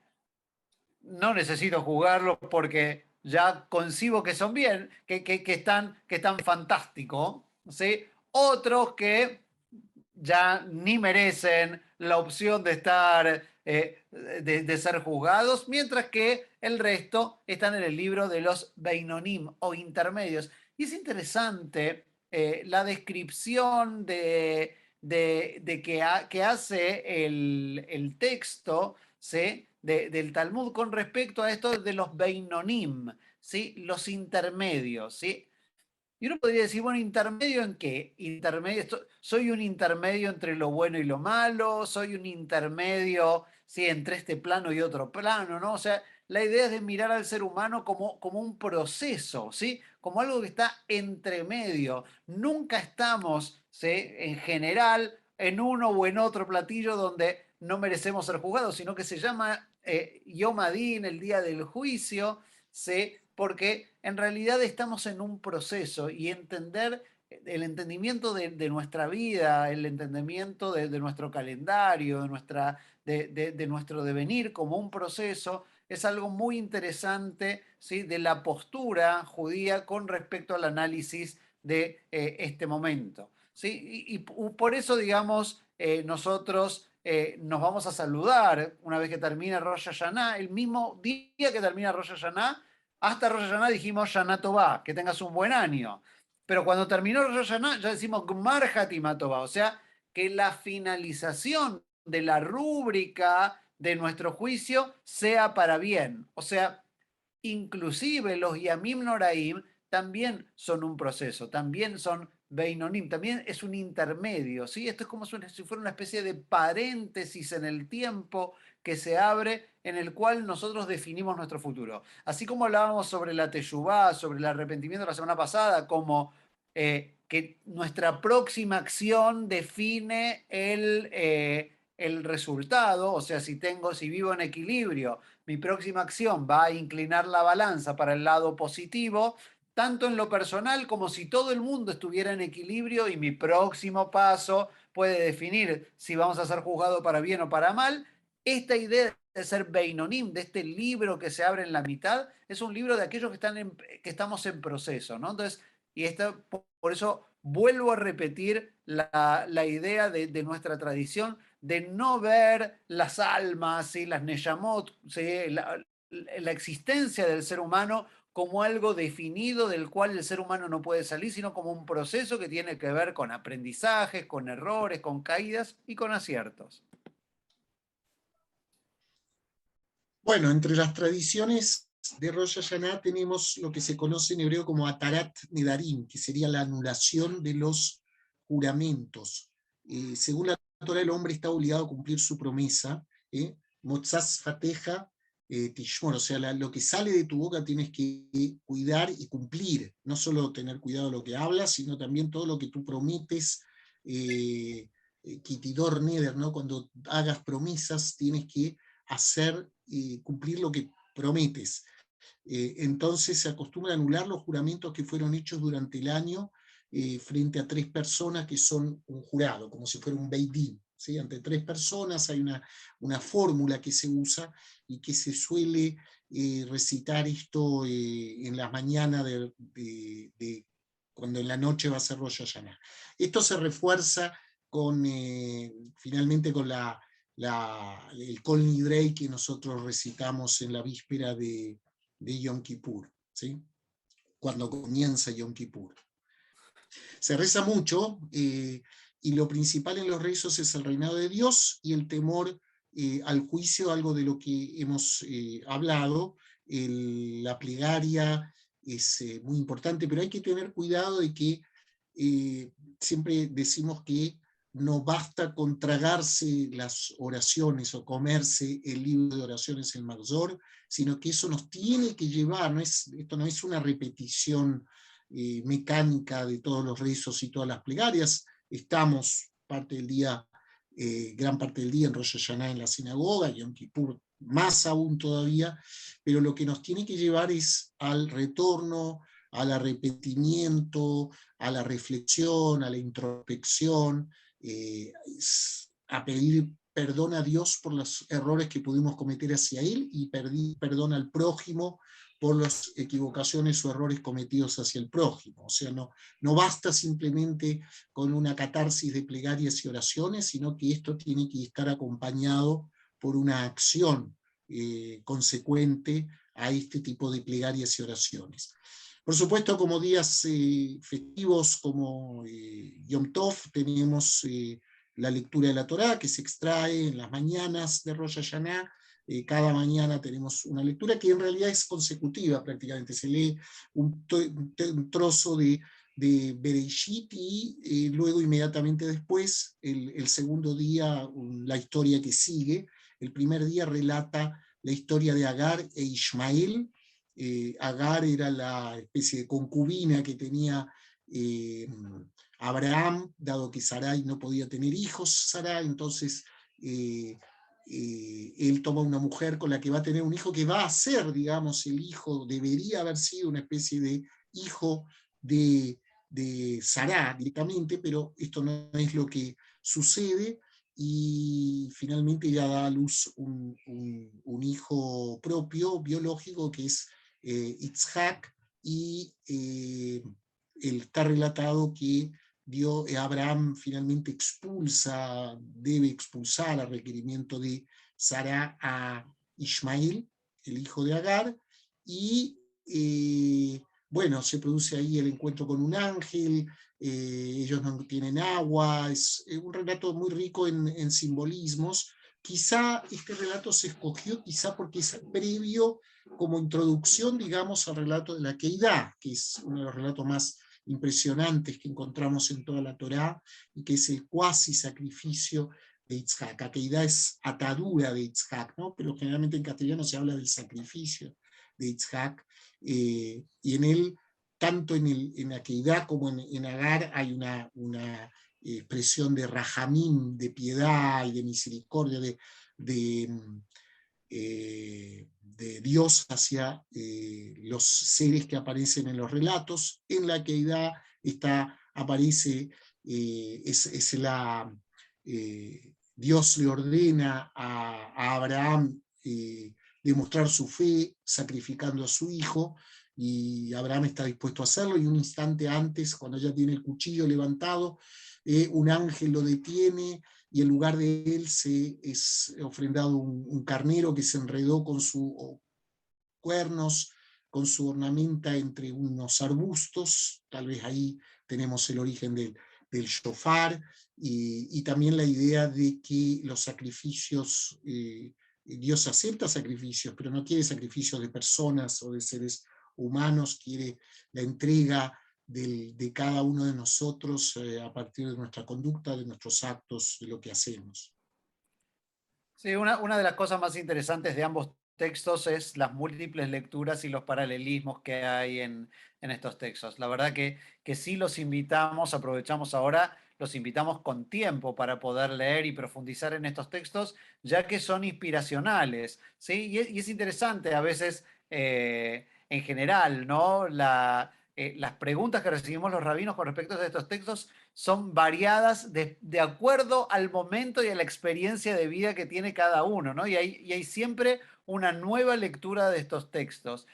no necesito jugarlos porque ya concibo que son bien, que están fantásticos, ¿sí? Otros que ya ni merecen la opción de estar, de ser juzgados, mientras que el resto están en el libro de los Beinonim o intermedios. Y es interesante la descripción que hace el texto, ¿sí? Del Talmud con respecto a esto de los Beinonim, ¿sí? Los intermedios, ¿sí? Y uno podría decir, bueno, ¿intermedio en qué? Intermedio, soy un intermedio entre lo bueno y lo malo, soy un intermedio, ¿sí? Entre este plano y otro plano, ¿no? O sea, la idea es de mirar al ser humano como un proceso, ¿sí? Como algo que está entre medio. Nunca estamos, ¿sí? En general, en uno o en otro platillo donde no merecemos ser juzgados, sino que se llama Yom Adin, el día del juicio, ¿sí? Porque en realidad estamos en un proceso y entender el entendimiento de nuestra vida, el entendimiento de nuestro calendario, de nuestro devenir como un proceso, es algo muy interesante, ¿sí? De la postura judía con respecto al análisis de este momento. ¿Sí? Y por eso, digamos, nosotros nos vamos a saludar una vez que termina Rosh Hashanah, el mismo día que termina Rosh Hashanah, hasta Rosh Hashanah dijimos Shana Tová, que tengas un buen año. Pero cuando terminó Rosh Hashanah ya decimos Gmar Hatima Tová, o sea, que la finalización de la rúbrica de nuestro juicio sea para bien. O sea, inclusive los Yamim Noraim también son un proceso, también son Beinonim, también es un intermedio, ¿sí? Esto es como si fuera una especie de paréntesis en el tiempo que se abre en el cual nosotros definimos nuestro futuro. Así como hablábamos sobre la Teshuvá, sobre el arrepentimiento la semana pasada, como que nuestra próxima acción define el resultado, o sea, si vivo en equilibrio, mi próxima acción va a inclinar la balanza para el lado positivo, tanto en lo personal como si todo el mundo estuviera en equilibrio y mi próximo paso puede definir si vamos a ser juzgados para bien o para mal. Esta idea de ser Beinonim, de este libro que se abre en la mitad, es un libro de aquellos que estamos en proceso, ¿no? Entonces, por eso vuelvo a repetir la idea de nuestra tradición de no ver las almas, ¿sí? Las Neyamot, ¿sí? La existencia del ser humano como algo definido del cual el ser humano no puede salir, sino como un proceso que tiene que ver con aprendizajes, con errores, con caídas y con aciertos. Bueno, entre las tradiciones de Rosh Hashanah tenemos lo que se conoce en hebreo como Atarat Nedarim, que sería la anulación de los juramentos. Según la Torah, el hombre está obligado a cumplir su promesa, Motzaz Fateja Tishmor, o sea, lo que sale de tu boca tienes que cuidar y cumplir, no solo tener cuidado de lo que hablas, sino también todo lo que tú prometes, Kitidor Neder, ¿no? Cuando hagas promesas tienes que hacer cumplir lo que prometes. Entonces se acostumbra a anular los juramentos que fueron hechos durante el año frente a 3 personas que son un jurado, como si fuera un Beit Din. ¿Sí? Ante 3 personas hay una fórmula que se usa y que se suele recitar esto en las mañanas cuando en la noche va a ser Rosh Hashanah. Esto se refuerza finalmente con el Kol Nidrei que nosotros recitamos en la víspera de Yom Kippur, ¿sí? Cuando comienza Yom Kippur. Se reza mucho y lo principal en los rezos es el reinado de Dios y el temor al juicio, algo de lo que hemos hablado. La plegaria es muy importante, pero hay que tener cuidado de que siempre decimos que no basta con tragarse las oraciones o comerse el libro de oraciones, el Marzor, sino que eso nos tiene que llevar, esto no es una repetición mecánica de todos los rezos y todas las plegarias. Estamos gran parte del día en Rosh Hashanah en la sinagoga, y Yom Kippur más aún todavía, pero lo que nos tiene que llevar es al retorno, al arrepentimiento, a la reflexión, a la introspección, a pedir perdón a Dios por los errores que pudimos cometer hacia Él y pedir perdón al prójimo por las equivocaciones o errores cometidos hacia el prójimo. O sea, no basta simplemente con una catarsis de plegarias y oraciones, sino que esto tiene que estar acompañado por una acción consecuente a este tipo de plegarias y oraciones. Por supuesto, como días festivos como Yom Tov, tenemos la lectura de la Torá, que se extrae en las mañanas de Rosh Hashanah. Cada mañana tenemos una lectura que en realidad es consecutiva prácticamente. Se lee un trozo de Bereshit y luego inmediatamente después, el segundo día, la historia que sigue. El primer día relata la historia de Agar e Ismael. Agar era la especie de concubina que tenía Abraham, dado que Sarai no podía tener hijos, Sarai, entonces él toma una mujer con la que va a tener un hijo que va a ser, digamos, el hijo, debería haber sido una especie de hijo de de Sará directamente, pero esto no es lo que sucede, y finalmente ella da a luz un hijo propio, biológico, que es Itzhak, y está relatado que Abraham finalmente debe expulsar a requerimiento de Sará a Ismael, el hijo de Agar, y bueno, se produce ahí el encuentro con un ángel, ellos no tienen agua, es un relato muy rico en simbolismos. Quizá este relato se escogió quizá porque es previo como introducción, digamos, al relato de la Keidá, que es uno de los relatos más impresionantes que encontramos en toda la Torá, y que es el cuasi sacrificio de Itzhak. La Keidá es atadura de Itzhak, ¿no? Pero generalmente en castellano se habla del sacrificio de Itzhak, y en él, tanto en la Keidá como en Agar, hay una expresión de rahamim, de piedad y de misericordia, de Dios hacia los seres que aparecen en los relatos. En la Keidá aparece, Dios le ordena a Abraham demostrar su fe sacrificando a su hijo, y Abraham está dispuesto a hacerlo, y un instante antes, cuando ya tiene el cuchillo levantado, un ángel lo detiene, y en lugar de él es ofrendado un carnero que se enredó con sus cuernos, con su ornamenta entre unos arbustos. Tal vez ahí tenemos el origen del shofar, y también la idea de que los sacrificios, Dios acepta sacrificios, pero no quiere sacrificios de personas o de seres humanos, quiere la entrega de cada uno de nosotros a partir de nuestra conducta, de nuestros actos, de lo que hacemos. Sí, una de las cosas más interesantes de ambos textos es las múltiples lecturas y los paralelismos que hay en estos textos. La verdad que sí los invitamos, aprovechamos ahora, los invitamos con tiempo para poder leer y profundizar en estos textos, ya que son inspiracionales, ¿sí? Y es interesante a veces, en general, ¿no? Las preguntas que recibimos los rabinos con respecto a estos textos son variadas de acuerdo al momento y a la experiencia de vida que tiene cada uno, ¿no? Y hay siempre una nueva lectura de estos textos,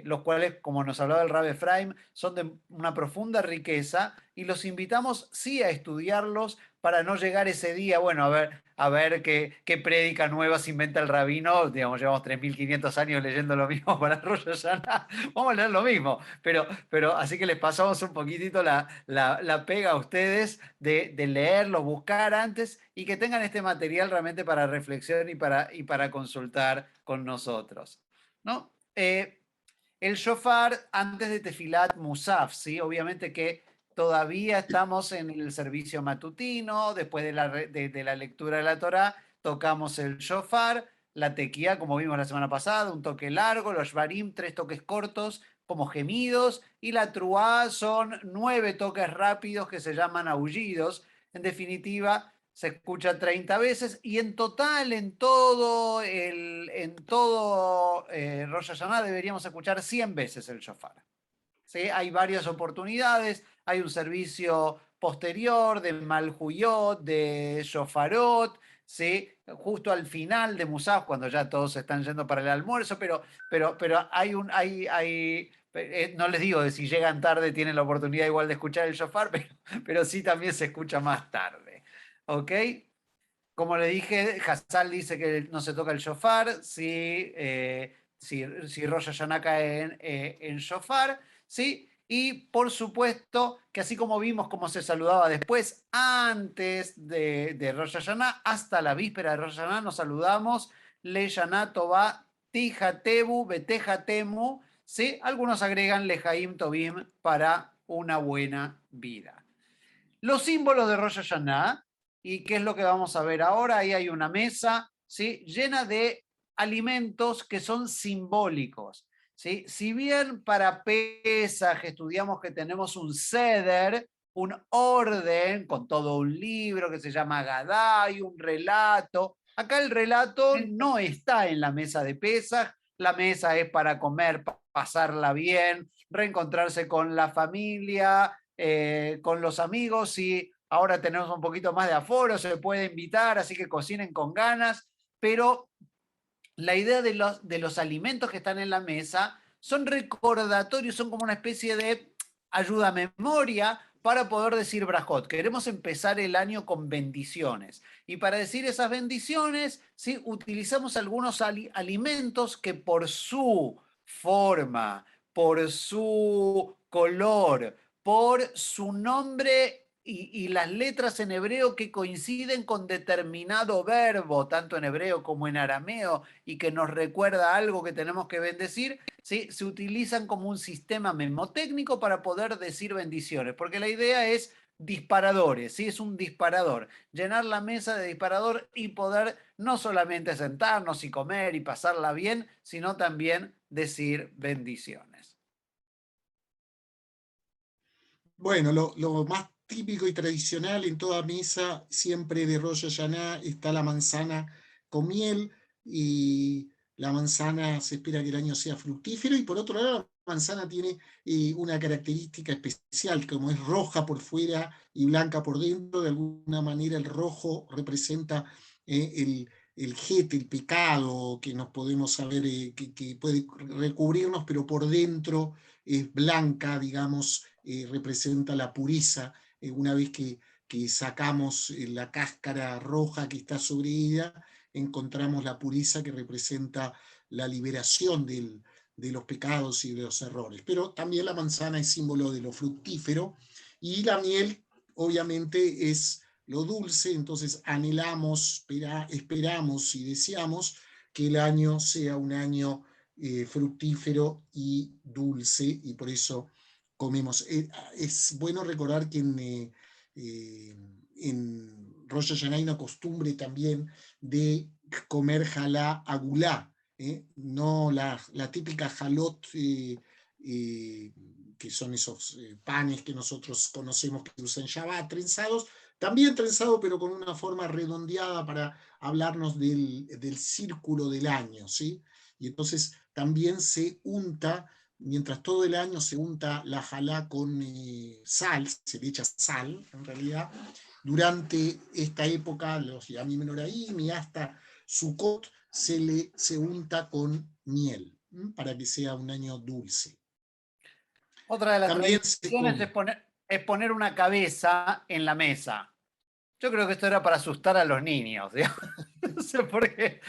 los cuales, como nos hablaba el Rabbi Efraim, son de una profunda riqueza, y los invitamos sí a estudiarlos para no llegar ese día, bueno, a ver qué prédica nueva se inventa el rabino. Digamos, llevamos 3.500 años leyendo lo mismo para Rosh Hashanah, vamos a leer lo mismo, pero así que les pasamos un poquitito la pega a ustedes de leerlo, buscar antes, y que tengan este material realmente para reflexión y para consultar con nosotros, ¿no? El shofar antes de Tefilat Musaf, ¿sí? Obviamente que todavía estamos en el servicio matutino, después de la lectura de la Torá, tocamos el shofar, la tequía, como vimos la semana pasada, un toque largo, los shvarim, 3 toques cortos, como gemidos, y la truá son 9 toques rápidos que se llaman aullidos. En definitiva, se escucha 30 veces, y en total, en todo Rosh Hashanah deberíamos escuchar 100 veces el shofar. ¿Sí? Hay varias oportunidades, hay un servicio posterior de Malhuyot, de Shofarot, ¿sí? Justo al final de Musaf, cuando ya todos se están yendo para el almuerzo, pero no les digo de si llegan tarde tienen la oportunidad igual de escuchar el shofar, pero sí también se escucha más tarde. ¿Ok? Como le dije, Hassal dice que no se toca el shofar, si Rosh Hashanah cae en shofar, ¿sí? Y por supuesto que así como vimos cómo se saludaba después, antes de Rosh Hashanah, hasta la víspera de Rosh Hashanah, nos saludamos, Le Shana Tová, Tija Tebu, Beteja Temu, ¿sí? Algunos agregan Lejaim Tobim, para una buena vida. Los símbolos de Rosh Hashanah, ¿y qué es lo que vamos a ver ahora? Ahí hay una mesa, ¿sí? Llena de alimentos que son simbólicos, ¿sí? Si bien para Pesaj estudiamos que tenemos un seder, un orden, con todo un libro que se llama Gadai, un relato. Acá el relato no está en la mesa de Pesaj, la mesa es para comer, pasarla bien, reencontrarse con la familia, con los amigos y ahora tenemos un poquito más de aforo, se puede invitar, así que cocinen con ganas, pero la idea de los alimentos que están en la mesa son recordatorios, son como una especie de ayuda a memoria para poder decir Brajot. Queremos empezar el año con bendiciones. Y para decir esas bendiciones, ¿sí? Utilizamos algunos alimentos que por su forma, por su color, por su nombre y las letras en hebreo que coinciden con determinado verbo, tanto en hebreo como en arameo, y que nos recuerda algo que tenemos que bendecir, ¿sí? Se utilizan como un sistema memotécnico para poder decir bendiciones, porque la idea es disparadores, ¿sí? Es un disparador, llenar la mesa de disparador y poder no solamente sentarnos y comer y pasarla bien, sino también decir bendiciones. Bueno, lo más típico y tradicional en toda mesa, siempre de Rosh Hashanah, está la manzana con miel, y la manzana se espera que el año sea fructífero, y por otro lado la manzana tiene una característica especial, como es roja por fuera y blanca por dentro. De alguna manera el rojo representa el jete, el pecado que nos podemos saber, que puede recubrirnos, pero por dentro es blanca, digamos, representa la pureza. Una vez que sacamos la cáscara roja que está sobre ella, encontramos la pureza que representa la liberación de los pecados y de los errores. Pero también la manzana es símbolo de lo fructífero, y la miel obviamente es lo dulce. Entonces anhelamos, esperamos y deseamos que el año sea un año fructífero y dulce, y por eso comemos. Es bueno recordar que en Rosh Hashanah hay una costumbre también de comer jalá agulá, no la típica jalot, que son esos panes que nosotros conocemos que se usan en Shabbat, trenzados, también trenzado, pero con una forma redondeada para hablarnos del círculo del año, ¿sí? Y entonces también se unta, mientras todo el año se unta la jalá con sal, se le echa sal en realidad. Durante esta época, los Yamim Noraim y hasta Sukkot, se unta con miel, para que sea un año dulce. Otra de las También se tradiciones come. es poner una cabeza en la mesa. Yo creo que esto era para asustar a los niños, digamos. No sé por qué.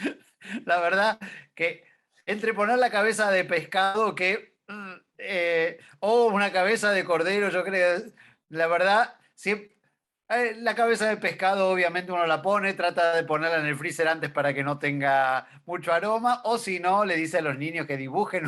La verdad que entre poner la cabeza de pescado o una cabeza de cordero, yo creo, la verdad, la cabeza de pescado obviamente uno la pone, trata de ponerla en el freezer antes para que no tenga mucho aroma, o si no, le dice a los niños que dibujen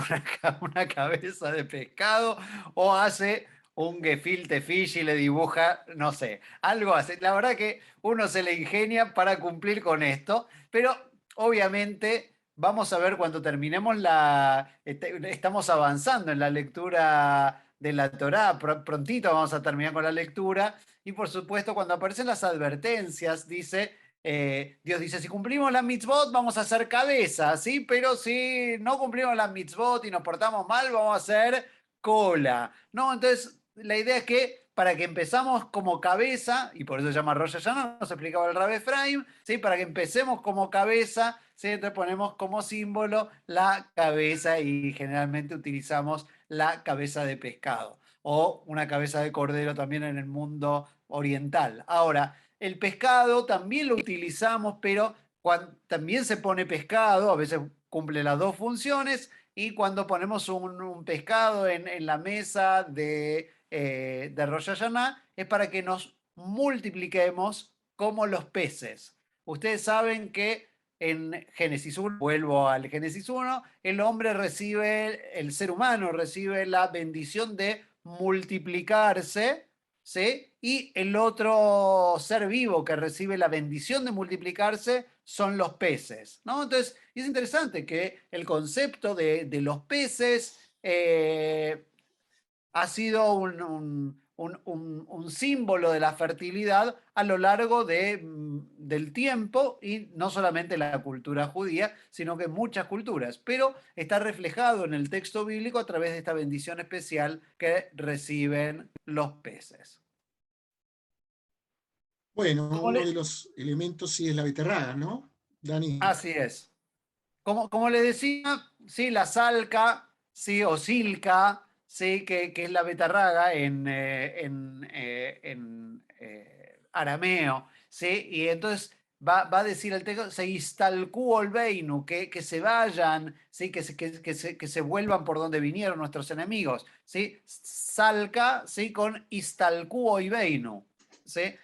una cabeza de pescado, o hace un gefilte fish y le dibuja, no sé, algo así. La verdad que uno se le ingenia para cumplir con esto, pero obviamente vamos a ver cuando terminemos estamos avanzando en la lectura de la Torá, prontito vamos a terminar con la lectura, y por supuesto cuando aparecen las advertencias, Dios dice, si cumplimos la mitzvot vamos a hacer cabeza, ¿sí? Pero si no cumplimos la mitzvot y nos portamos mal, vamos a hacer cola, ¿no? Entonces, la idea es que para que empezamos como cabeza, y por eso se llama Rosh Hashanah, nos explicaba el Rabbi Efraim, ¿sí? Para que empecemos como cabeza, ¿sí? Entonces ponemos como símbolo la cabeza, y generalmente utilizamos la cabeza de pescado o una cabeza de cordero también en el mundo oriental. Ahora, el pescado también lo utilizamos, pero también se pone pescado, a veces cumple las dos funciones, y cuando ponemos un pescado en la mesa de Rosh Hashanah es para que nos multipliquemos como los peces. Ustedes saben que en Génesis 1, vuelvo al Génesis 1, el ser humano recibe la bendición de multiplicarse, ¿sí? Y el otro ser vivo que recibe la bendición de multiplicarse son los peces, ¿no? Entonces, es interesante que el concepto de los peces ha sido un símbolo de la fertilidad a lo largo del tiempo, y no solamente la cultura judía, sino que muchas culturas, pero está reflejado en el texto bíblico a través de esta bendición especial que reciben los peces. Bueno, Como uno le- de los elementos sí es la beterraga, ¿no, Dani? Así es. Como le decía, sí, la salca, sí, o silca, sí, que es la betarraga en arameo, sí, y entonces va a decir el texto, se istalcú olbeinu, que se vayan, sí, que se vuelvan por donde vinieron nuestros enemigos, sí, salca, sí, con istalcú olbeinu, sí.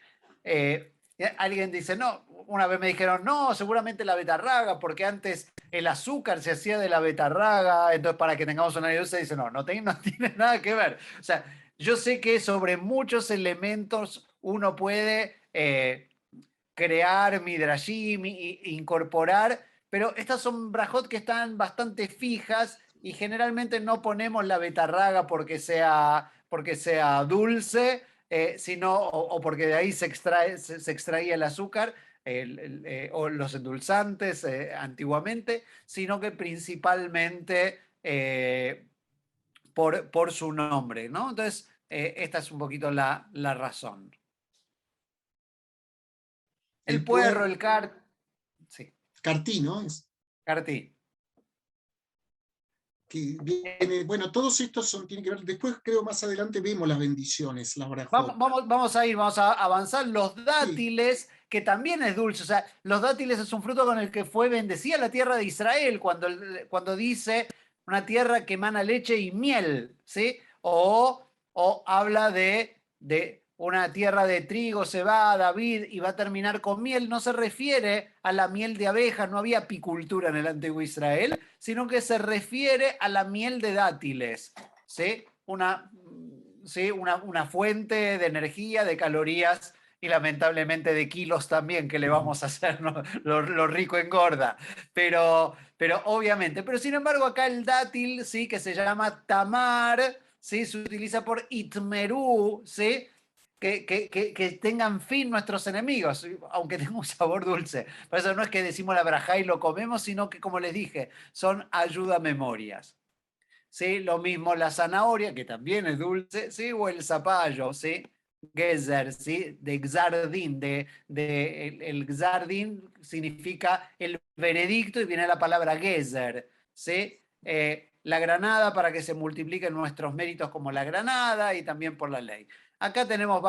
Alguien dice, no, una vez me dijeron, no, seguramente la betarraga, porque antes el azúcar se hacía de la betarraga, entonces para que tengamos una idea, se dice, no, no tiene nada que ver. O sea, yo sé que sobre muchos elementos uno puede crear midrashim, incorporar, pero estas son brajot que están bastante fijas y generalmente no ponemos la betarraga porque sea dulce, sino, o porque de ahí se extraía el azúcar, o los endulzantes antiguamente, sino que principalmente por su nombre, ¿no? Entonces, esta es un poquito la razón. El El puerro, puer el car... Sí, cartí, ¿no? Es cartí. que viene, bueno, todos estos tienen que ver, después creo más adelante vemos las bendiciones, las Vamos, brajot. vamos a avanzar. Los Sí, dátiles, que también es dulce. O sea, los dátiles es un fruto con el que fue bendecida la tierra de Israel, cuando dice una tierra que emana leche y miel, ¿sí? O habla de una tierra de trigo, cebada, vid, y va a terminar con miel. No se refiere a la miel de abejas, no había apicultura en el antiguo Israel, sino que se refiere a la miel de dátiles, ¿sí? Sí, una fuente de energía, de calorías y lamentablemente de kilos también, que le vamos a hacer, ¿no? Lo rico engorda. Pero obviamente, pero sin embargo acá el dátil, ¿sí? Que se llama tamar, ¿sí? Se utiliza por itmerú, ¿sí? Que tengan fin nuestros enemigos, aunque tenga un sabor dulce. Por eso no es que decimos la brajá y lo comemos, sino que, como les dije, son ayuda memorias. ¿Sí? Lo mismo la zanahoria, que también es dulce, ¿sí? O el zapallo, ¿sí? Gezer, ¿sí? De Gzardín, el Gzardín significa el veredicto y viene la palabra Gezer, ¿sí? La granada para que se multipliquen nuestros méritos como la granada y también por la ley. Acá tenemos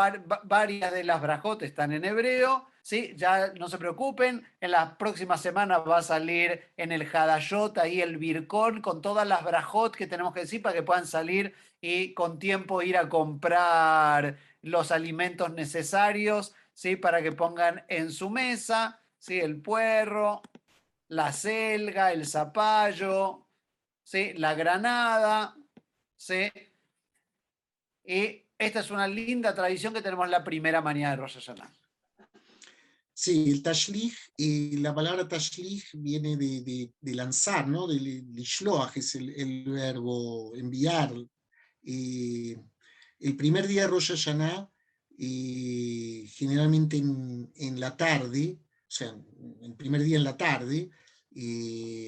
varias de las brajot, están en hebreo, ¿sí? Ya no se preocupen, en las próximas semanas va a salir en el Hadashot ahí el Birkón con todas las brajot que tenemos que decir para que puedan salir y con tiempo ir a comprar los alimentos necesarios, ¿sí? Para que pongan en su mesa, ¿sí? El puerro, la selga, el zapallo, ¿sí? La granada, ¿sí? Y esta es una linda tradición que tenemos la primera mañana de Rosh Hashanah. sí, el tashlich, la palabra tashlich viene de lanzar, ¿no? De lishloach, es el verbo enviar. El primer día de Rosh Hashanah, generalmente en la tarde, o sea, el primer día en la tarde,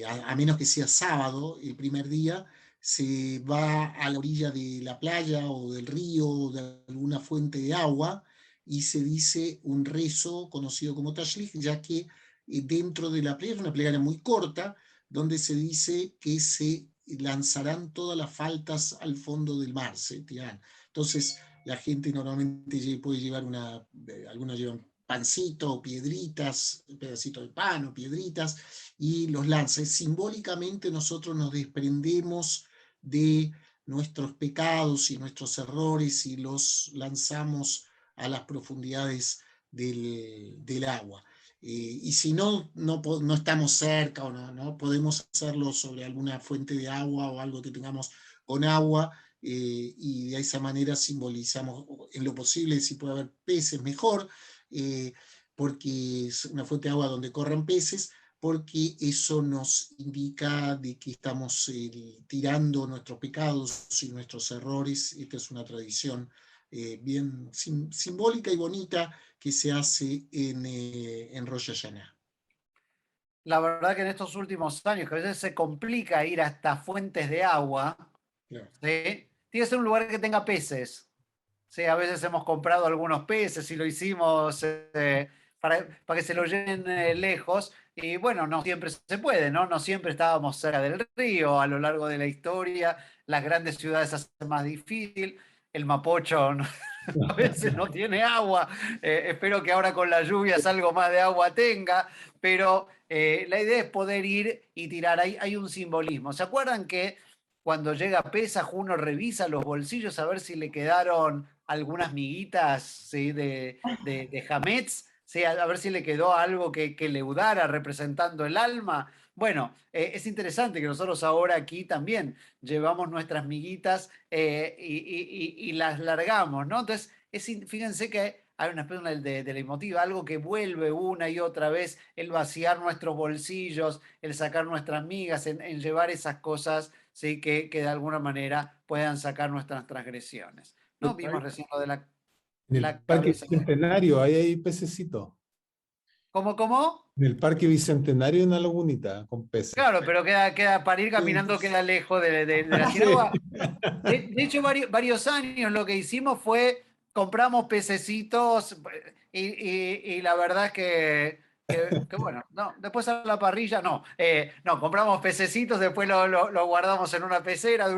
a menos que sea sábado, el primer día, se va a la orilla de la playa o del río o de alguna fuente de agua y se dice un rezo conocido como Tashlich, ya que dentro de la plegaria, es una plegaria muy corta, donde se dice que se lanzarán todas las faltas al fondo del mar, se tirarán. Entonces, la gente normalmente puede llevar algunos llevan pancito o piedritas, un pedacito de pan o piedritas, y los lanza. Simbólicamente nosotros nos desprendemos de nuestros pecados y nuestros errores y los lanzamos a las profundidades del agua. Y si no estamos cerca o no podemos hacerlo sobre alguna fuente de agua o algo que tengamos con agua, y de esa manera simbolizamos en lo posible, si puede haber peces mejor, porque es una fuente de agua donde corran peces, porque eso nos indica de que estamos tirando nuestros pecados y nuestros errores. Esta es una tradición bien simbólica y bonita que se hace en Rosh Hashanah. La verdad que en estos últimos años, que a veces se complica ir hasta fuentes de agua, Claro. ¿sí? Tiene que ser un lugar que tenga peces. Sí, a veces hemos comprado algunos peces y lo hicimos para que se lo lleven lejos. Y bueno, no siempre se puede, ¿no? No siempre estábamos cerca del río a lo largo de la historia. Las grandes ciudades hacen más difícil. El Mapocho a veces no tiene agua. Espero que ahora con las lluvias algo más de agua tenga. Pero la idea es poder ir y tirar. Hay un simbolismo. ¿Se acuerdan que cuando llega Pesaj uno revisa los bolsillos a ver si le quedaron algunas miguitas, ¿sí? de Hametz, ¿sí? A ver si le quedó algo que leudara representando el alma? Bueno, es interesante que nosotros ahora aquí también llevamos nuestras miguitas y las largamos, ¿no? Entonces, fíjense que hay una especie de la emotiva, algo que vuelve una y otra vez, el vaciar nuestros bolsillos, el sacar nuestras migas, en llevar esas cosas, ¿sí? que de alguna manera puedan sacar nuestras transgresiones. ¿No? Vimos recién lo de En el la Parque cabeza. Bicentenario, ahí hay pececitos. ¿Cómo? En el Parque Bicentenario hay una lagunita con peces. Claro, pero queda para ir caminando queda lejos de la sinagoga. De hecho, varios años lo que hicimos fue compramos pececitos y la verdad es que bueno, no, después a la parrilla no, compramos pececitos, después lo guardamos en una pecera,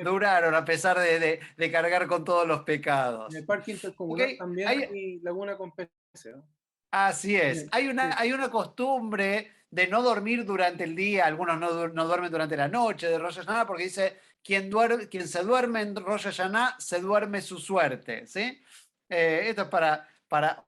duraron a pesar de cargar con todos los pecados. En el parque intercomunal ¿Okay? también hay laguna con peces, ¿no? Así es. Sí, Hay sí. hay una costumbre de no dormir durante el día, algunos no duermen durante la noche de Rosh Hashanah porque dice, quien se duerme en Rosh Hashanah, se duerme su suerte, ¿sí? Esto es para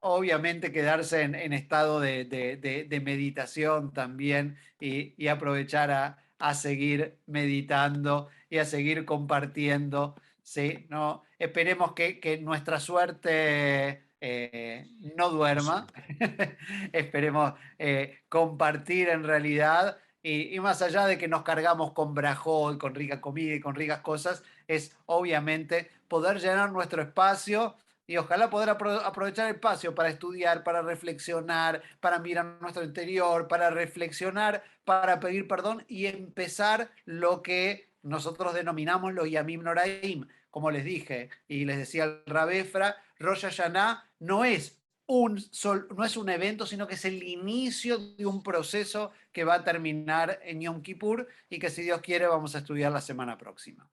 obviamente quedarse en estado de meditación también y aprovechar a seguir meditando y a seguir compartiendo, ¿sí? ¿No? Esperemos que nuestra suerte no duerma. Esperemos compartir en realidad y más allá de que nos cargamos con brajó y con rica comida y con ricas cosas, es obviamente poder llenar nuestro espacio y ojalá poder aprovechar el espacio para estudiar, para reflexionar, para mirar nuestro interior, para reflexionar, para pedir perdón y empezar lo que nosotros denominamos los Yamim Noraim. Como les dije y les decía el Rabefra, Rosh Hashanah no es no es un evento, sino que es el inicio de un proceso que va a terminar en Yom Kippur y que si Dios quiere vamos a estudiar la semana próxima.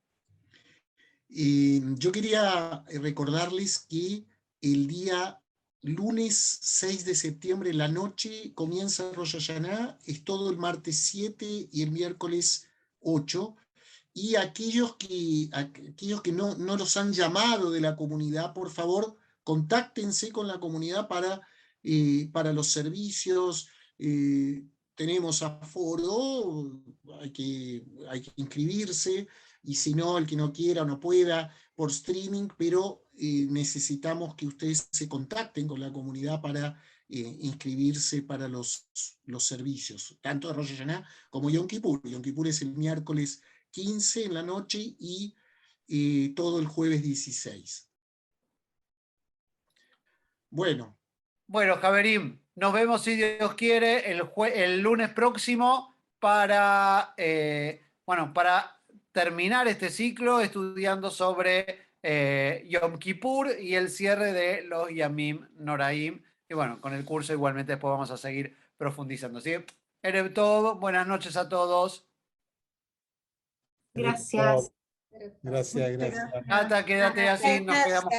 Yo quería recordarles que el día lunes 6 de septiembre en la noche comienza Rosh Hashanah, es todo el martes 7 y el miércoles 8. Y aquellos que no los han llamado de la comunidad, por favor, contáctense con la comunidad para los servicios. Tenemos aforo, hay que inscribirse, y si no, el que no quiera o no pueda, por streaming, pero necesitamos que ustedes se contacten con la comunidad para inscribirse para los servicios, tanto de Rosh Hashanah como Yom Kippur. Yom Kippur es el miércoles 15 en la noche y todo el jueves 16. Bueno. Bueno, Javerín, nos vemos si Dios quiere el lunes próximo para, para terminar este ciclo estudiando sobre Yom Kippur y el cierre de los Yamim Noraim. Y bueno, con el curso igualmente después vamos a seguir profundizando. ¿Sí? Erev Tov, buenas noches a todos. Gracias. Gracias. Nata, quédate así, nos quedamos.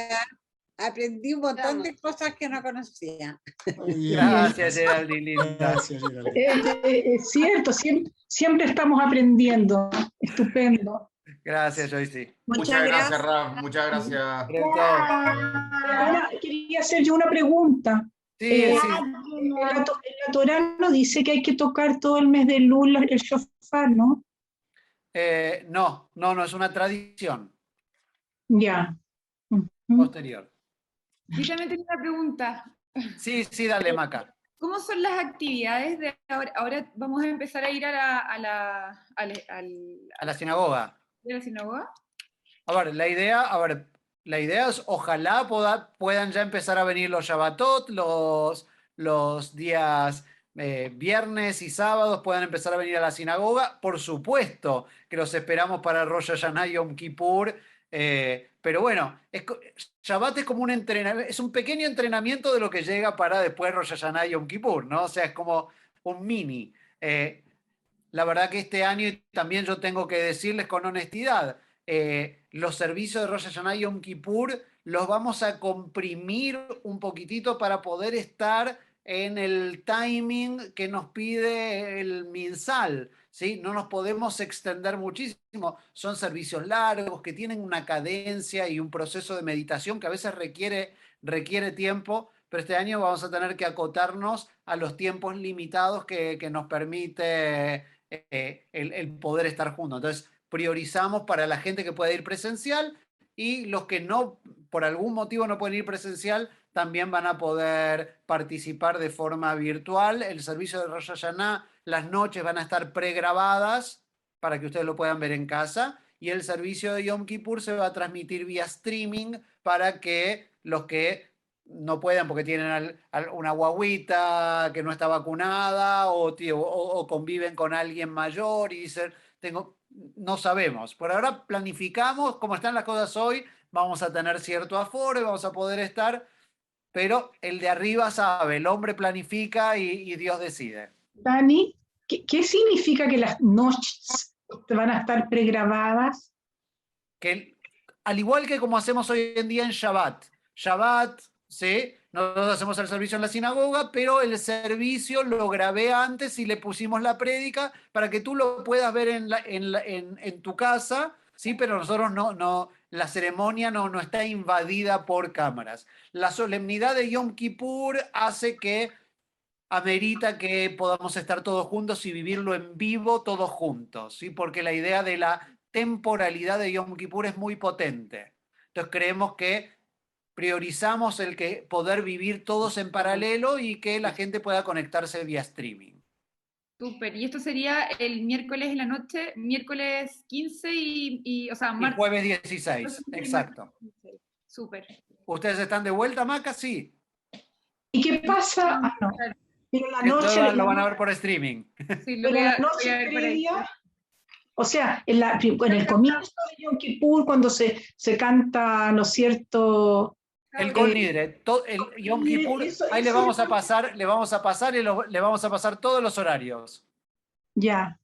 Aprendí un montón de cosas que no conocía. Gracias, Geraldine. Gracias, Geraldine. Es cierto, siempre estamos aprendiendo. Estupendo. Gracias, Joyce. Muchas gracias, Raf. Muchas gracias. Ahora quería hacer yo una pregunta. Sí. La Torá nos dice que hay que tocar todo el mes de Lul el shofar, ¿no? No, es una tradición. Ya. Posterior. Yo también tengo una pregunta. Sí, dale, Maca. ¿Cómo son las actividades de ahora? Ahora vamos a empezar a ir a la sinagoga. ¿De la sinagoga? A ver, la idea, la idea es, ojalá puedan ya empezar a venir los Shabbatot, los días viernes y sábados puedan empezar a venir a la sinagoga. Por supuesto que los esperamos para Rosh Hashanah y Yom Kippur. Pero bueno, Shabbat es como un entrenamiento, es un pequeño entrenamiento de lo que llega para después Rosh Hashanah y Yom Kippur, ¿no? O sea, es como un mini. La verdad que este año, y también yo tengo que decirles con honestidad, los servicios de Rosh Hashanah y Yom Kippur los vamos a comprimir un poquitito para poder estar en el timing que nos pide el MinSal, ¿sí? No nos podemos extender muchísimo. Son servicios largos que tienen una cadencia y un proceso de meditación que a veces requiere tiempo, pero este año vamos a tener que acotarnos a los tiempos limitados que nos permite el poder estar juntos. Entonces, priorizamos para la gente que puede ir presencial, y los que no, por algún motivo no pueden ir presencial, también van a poder participar de forma virtual. El servicio de Rosh Hashanah, las noches van a estar pregrabadas para que ustedes lo puedan ver en casa, y el servicio de Yom Kippur se va a transmitir vía streaming para que los que no puedan porque tienen una guaguita que no está vacunada o conviven con alguien mayor y dicen, no sabemos. Por ahora planificamos, como están las cosas hoy, vamos a tener cierto aforo y vamos a poder estar, pero el de arriba sabe, el hombre planifica y Dios decide. Dani, ¿qué significa que las noches van a estar pregrabadas? Que al igual que como hacemos hoy en día en Shabbat, ¿sí? Nosotros hacemos el servicio en la sinagoga, pero el servicio lo grabé antes y le pusimos la prédica para que tú lo puedas ver en tu casa, ¿sí? Pero nosotros la ceremonia no está invadida por cámaras. La solemnidad de Yom Kippur hace que amerita que podamos estar todos juntos y vivirlo en vivo todos juntos, ¿sí? Porque la idea de la temporalidad de Yom Kippur es muy potente. Entonces creemos que priorizamos el que poder vivir todos en paralelo y que la gente pueda conectarse vía streaming. Súper. Y esto sería el miércoles en la noche, miércoles 15 y martes. Jueves 16, exacto. Súper. ¿Ustedes están de vuelta, Maca? Sí. ¿Y qué pasa? No. Pero la noche Entonces lo van a ver por streaming. Sí, pero la noche voy a ver por ahí. previa, o sea, en el comienzo de Yom Kippur, cuando se canta, ¿no es cierto? El Kol Nidre, el Yom Kippur, ahí le vamos a pasar y le vamos a pasar todos los horarios. Ya.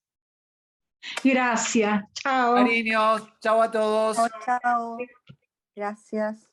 Gracias. Chao. Cariños, chao a todos. Chao. Gracias.